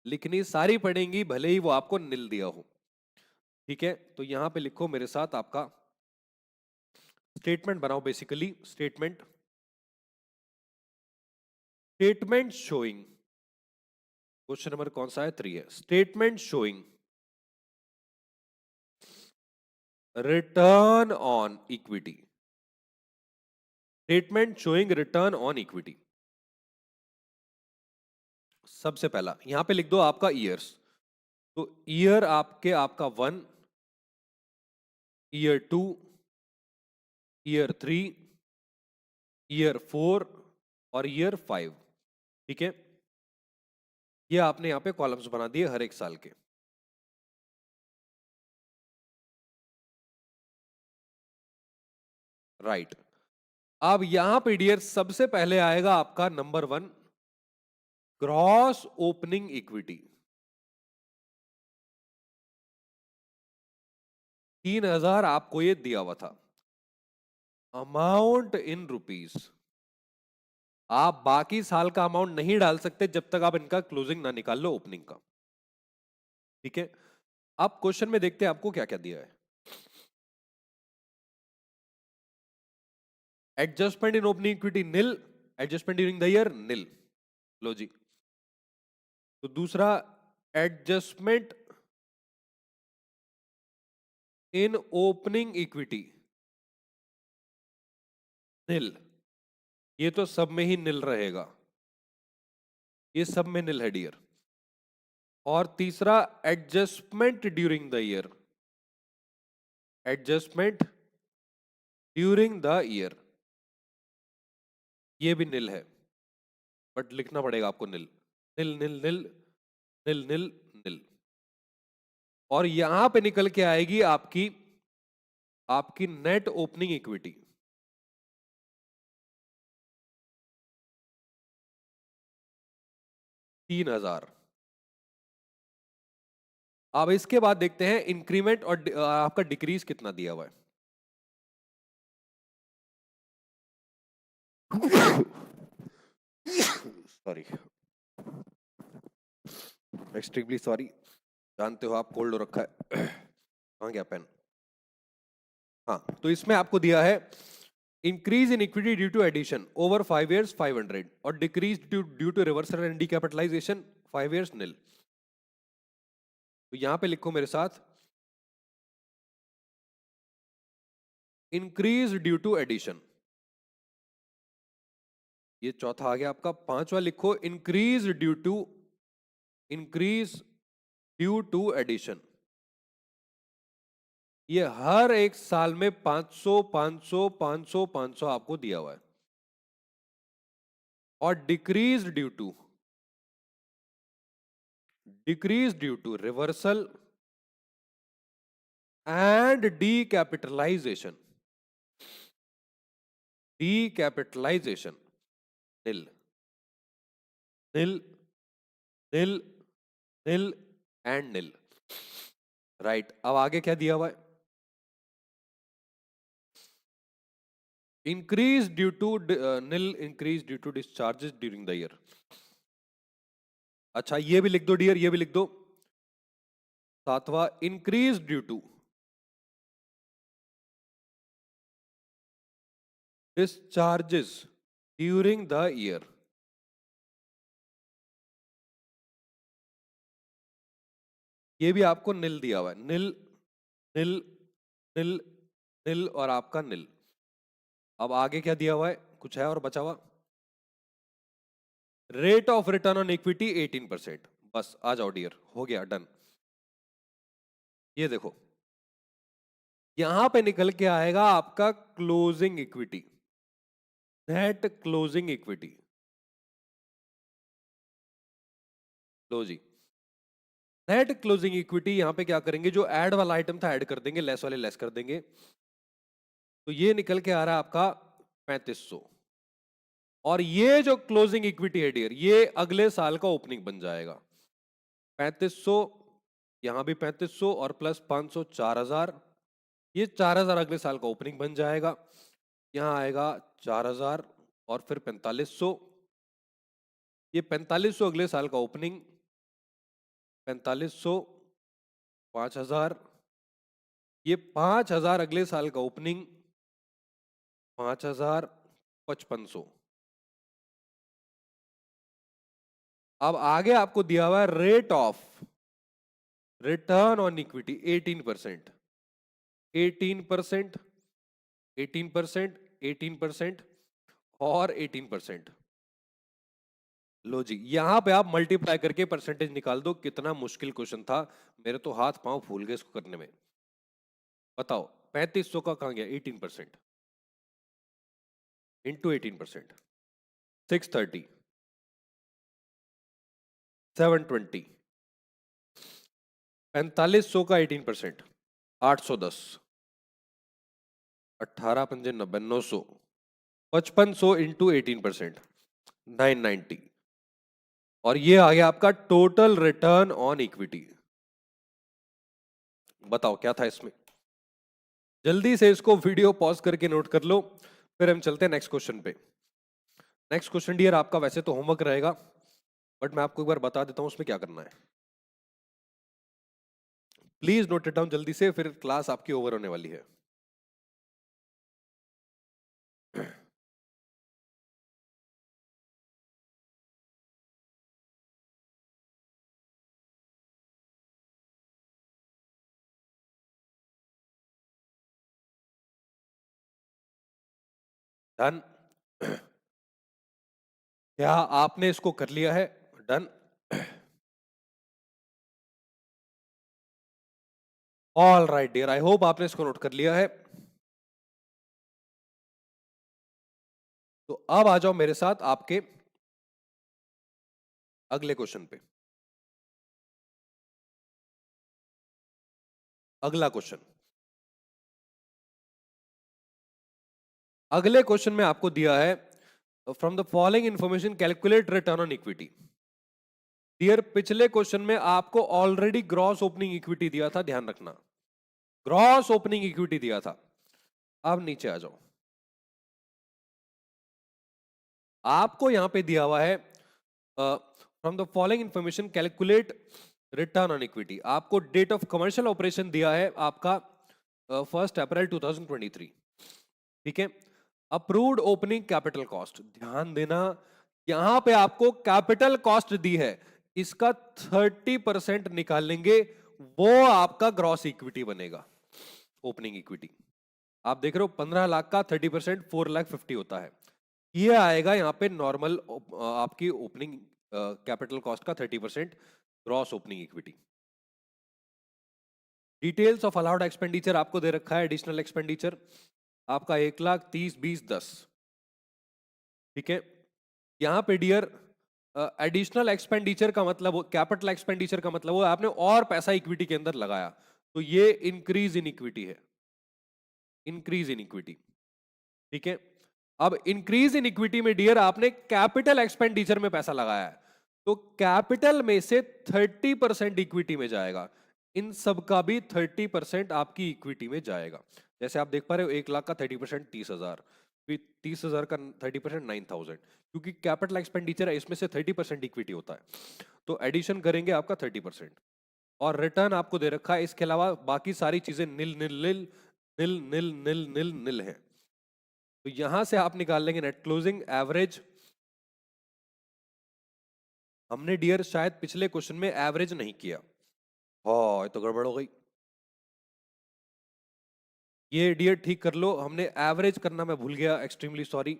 लिखनी सारी पड़ेंगी भले ही वो आपको नील दिया हो, ठीक है। तो यहां पे लिखो मेरे साथ, आपका स्टेटमेंट बनाओ। Basically statement, statement showing, question number कौन सा है, 3 है। Statement showing return on equity, statement showing return on equity. सबसे पहला यहां पे लिख दो आपका ईयर्स। तो ईयर आपका 1, ईयर 2, ईयर 3, ईयर 4 और ईयर 5, ठीक है। ये आपने यहां पे कॉलम्स बना दिए हर एक साल के, राइट। अब यहां पे डियर सबसे पहले आएगा आपका नंबर 1, ग्रॉस ओपनिंग इक्विटी 3,000 आपको ये दिया हुआ था। अमाउंट इन रुपीस, आप बाकी साल का अमाउंट नहीं डाल सकते जब तक आप इनका क्लोजिंग ना निकाल लो ओपनिंग का। ठीक है, अब क्वेश्चन में देखते हैं आपको क्या क्या दिया है। Adjustment in opening equity nil, adjustment during the year nil. लो जी, तो दूसरा adjustment in opening equity nil, ये तो सब में ही निल रहेगा, ये सब में निल है डियर। और तीसरा adjustment during the year, adjustment during the year, ये भी निल है, बट लिखना पड़ेगा आपको निल, nil nil nil nil nil निल। और यहां पे निकल के आएगी आपकी आपकी नेट ओपनिंग इक्विटी 3,000। अब इसके बाद देखते हैं इंक्रीमेंट और आपका डिक्रीज कितना दिया हुआ है। सॉरी, एक्सट्रीमली सॉरी, जानते हो आप कोल्ड हो रखा है। कहाँ गया पेन? हाँ, तो इसमें आपको दिया है increase in equity due to addition over 5 years 500 और decrease due to reversal and decapitalisation 5 years nil। तो यहां पे लिखो मेरे साथ, इंक्रीज ड्यू टू एडिशन, ये चौथा आ गया आपका। पांचवा लिखो इंक्रीज ड्यू टू एडिशन, ये हर एक साल में 500 500 500 500 आपको दिया हुआ है। और decrease due to reversal and decapitalisation nil nil nil nil and nil. Right, अब आगे क्या दिया हुआ है? Increase due to nil, increase due to discharges during the year. अच्छा, ये भी लिख दो डियर, ये भी लिख दो। सातवां, increase due to discharges during the year, ये भी आपको निल दिया हुआ है। निल निल निल निल और आपका निल। अब आगे क्या दिया हुआ है? कुछ है और बचा हुआ? Rate of return on equity 18%। बस आ जाओ डियर, हो गया डन। ये देखो, यहां पे निकल के आएगा आपका closing equity, net closing equity. लो जी, नेट क्लोजिंग इक्विटी यहां पे क्या करेंगे, जो ऐड वाला आइटम था ऐड कर देंगे, लेस वाले लेस कर देंगे। तो ये निकल के आ रहा है आपका 3500। और ये जो क्लोजिंग इक्विटी है डियर, ये अगले साल का ओपनिंग बन जाएगा। 3500, यहां भी 3500 और प्लस 500 4000, ये 4000 अगले साल का ओपनिंग बन जाएगा। यहां आएगा 4000 और फिर 4500, ये 4500 अगले साल का ओपनिंग, 4500 5000, ये 5000 अगले साल का ओपनिंग, 5000 5500। अब आगे आपको दिया हुआ है rate of return on equity 18%, 18%, 18%, 18% और 18%। लो जी, यहां पे आप मल्टीप्लाई करके परसेंटेज निकाल दो। कितना मुश्किल क्वेश्चन था, मेरे तो हाथ पांव फूल गए इसको करने में। बताओ 3500 का कहां गया 18% इंटू 18%, 630, 720, 4500 का 18%, 810, 18 पंजे 90, 900, 5500 इंटू 18%, 990, और ये आ गया आपका टोटल रिटर्न ऑन इक्विटी। बताओ क्या था इसमें? जल्दी से इसको वीडियो पॉज करके नोट कर लो, फिर हम चलते हैं नेक्स्ट क्वेश्चन पे। नेक्स्ट क्वेश्चन डियर आपका वैसे तो होमवर्क रहेगा, बट मैं आपको एक बार बता देता हूं उसमें क्या करना है। प्लीज नोट इट डाउन जल्दी से, फिर क्लास आपकी ओवर होने वाली है। डन? क्या आपने इसको कर लिया है? Done? All right dear, I hope आपने इसको नोट कर लिया है। तो अब आ जाओ मेरे साथ आपके अगले क्वेश्चन पे। अगला क्वेश्चन, अगले क्वेश्चन में आपको दिया है from the following information calculate return on equity. Dear पिछले क्वेश्चन में आपको ऑलरेडी ग्रॉस ओपनिंग इक्विटी दिया था, ध्यान रखना, ग्रॉस ओपनिंग इक्विटी दिया था। अब नीचे आ जाओ, आपको यहां पे दिया हुआ है from the following information calculate return on equity. आपको डेट ऑफ कमर्शियल ऑपरेशन दिया है आपका 1 अप्रैल 2023, ठीक है। अप्रूव्ड ओपनिंग कैपिटल कॉस्ट, ध्यान देना यहां पे आपको कैपिटल कॉस्ट दी है, इसका 30% निकालेंगे, वो आपका ग्रॉस इक्विटी बनेगा, ओपनिंग इक्विटी। आप देख रहे हो 15 लाख का 30% 4,50,000 होता है। ये आएगा यहाँ पे नॉर्मल आपकी ओपनिंग कैपिटल कॉस्ट का 30% gross opening equity. Details of allowed expenditure आपको दे रखा है, एडिशनल एक्सपेंडिचर आपका 1,30,20,10, ठीक है। यहाँ पे डियर एडिशनल एक्सपेंडिचर का मतलब, कैपिटल एक्सपेंडिचर का मतलब वो आपने और पैसा इक्विटी के अंदर लगाया, तो ये इंक्रीज इन इक्विटी है, इंक्रीज इन इक्विटी, ठीक है। अब इंक्रीज इन इक्विटी में डियर आपने कैपिटल एक्सपेंडिचर में पैसा लगाया है, तो कैपिटल में से 30% इक्विटी में जाएगा, इन सब का भी 30% आपकी इक्विटी में जाएगा। जैसे आप देख पा रहे हो 1 लाख का 30% 30,000, फिर 30,000 का 30% 9,000, क्योंकि कैपिटल एक्सपेंडिचर है इसमें से 30% इक्विटी होता है, तो एडिशन करेंगे आपका 30%। और रिटर्न आपको दे रखा है, इसके अलावा बाकी सारी चीजें निल nil nil nil nil nil nil निल है। तो यहां से आप निकाल लेंगे नेट क्लोजिंग एवरेज। हमने डियर शायद पिछले क्वेश्चन में एवरेज नहीं किया, हाँ ये तो गड़बड़ हो गई, ये डियर ठीक कर लो, हमने एवरेज करना मैं भूल गया, एक्सट्रीमली सॉरी।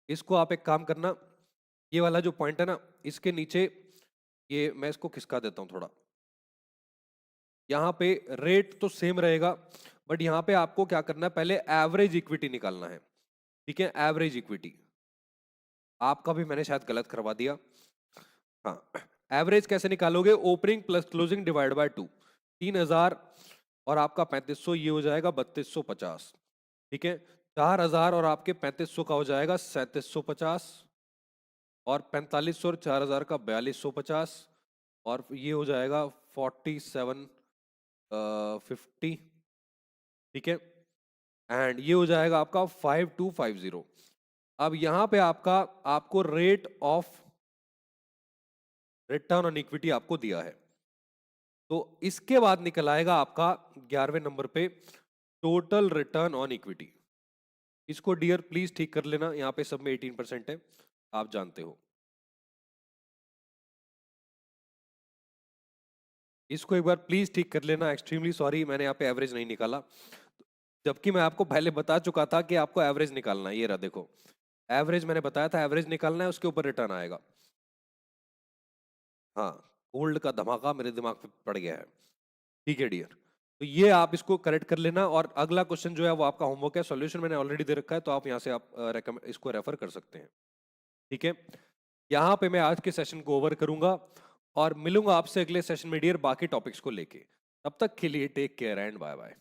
इसको आप एक काम करना, ये वाला जो पॉइंट है ना, इसके नीचे ये मैं इसको खिसका देता हूं थोड़ा, यहाँ पे रेट तो सेम रहेगा, बट यहाँ पे आपको क्या करना है, पहले एवरेज इक्विटी निकालना है, ठीक है। एवरेज इक्विटी आपका भी मैंने शायद गलत करवा दिया, हाँ। एवरेज कैसे निकालोगे, opening plus closing divide by 2, 3,000 और आपका 3,500, ये हो जाएगा 3,250, ठीक है। 4,000 और आपके 3,500 का हो जाएगा 3,750, और 4500 और 4,000 का 4,250, और ये हो जाएगा 4,750, ठीक है। एंड ये हो जाएगा आपका 5,250। अब यहां पे आपका आपको rate of return on equity आपको दिया है, तो इसके बाद निकल आएगा आपका 11वें नंबर पे टोटल रिटर्न ऑन इक्विटी। इसको डियर प्लीज ठीक कर लेना, यहां पे सब में 18% है, आप जानते हो। इसको एक बार प्लीज ठीक कर लेना, एक्सट्रीमली सॉरी मैंने यहाँ पे एवरेज नहीं निकाला, जबकि मैं आपको पहले बता चुका था कि आपको एवरेज निकालना है। ये रहा देखो, एवरेज मैंने बताया था, एवरेज निकालना है, उसके ऊपर रिटर्न आएगा। हाँ, गोल्ड का धमाका मेरे दिमाग पे पड़ गया है, ठीक है डियर। तो ये आप इसको करेक्ट कर लेना, और अगला क्वेश्चन जो है वो आपका होमवर्क है, सॉल्यूशन मैंने ऑलरेडी दे रखा है, तो आप यहाँ से आप इसको रेफर कर सकते हैं, ठीक है। यहाँ पे मैं आज के सेशन को ओवर करूंगा और मिलूंगा आपसे अगले सेशन में डियर बाकी टॉपिक्स को लेके। तब तक के लिए take care and bye bye.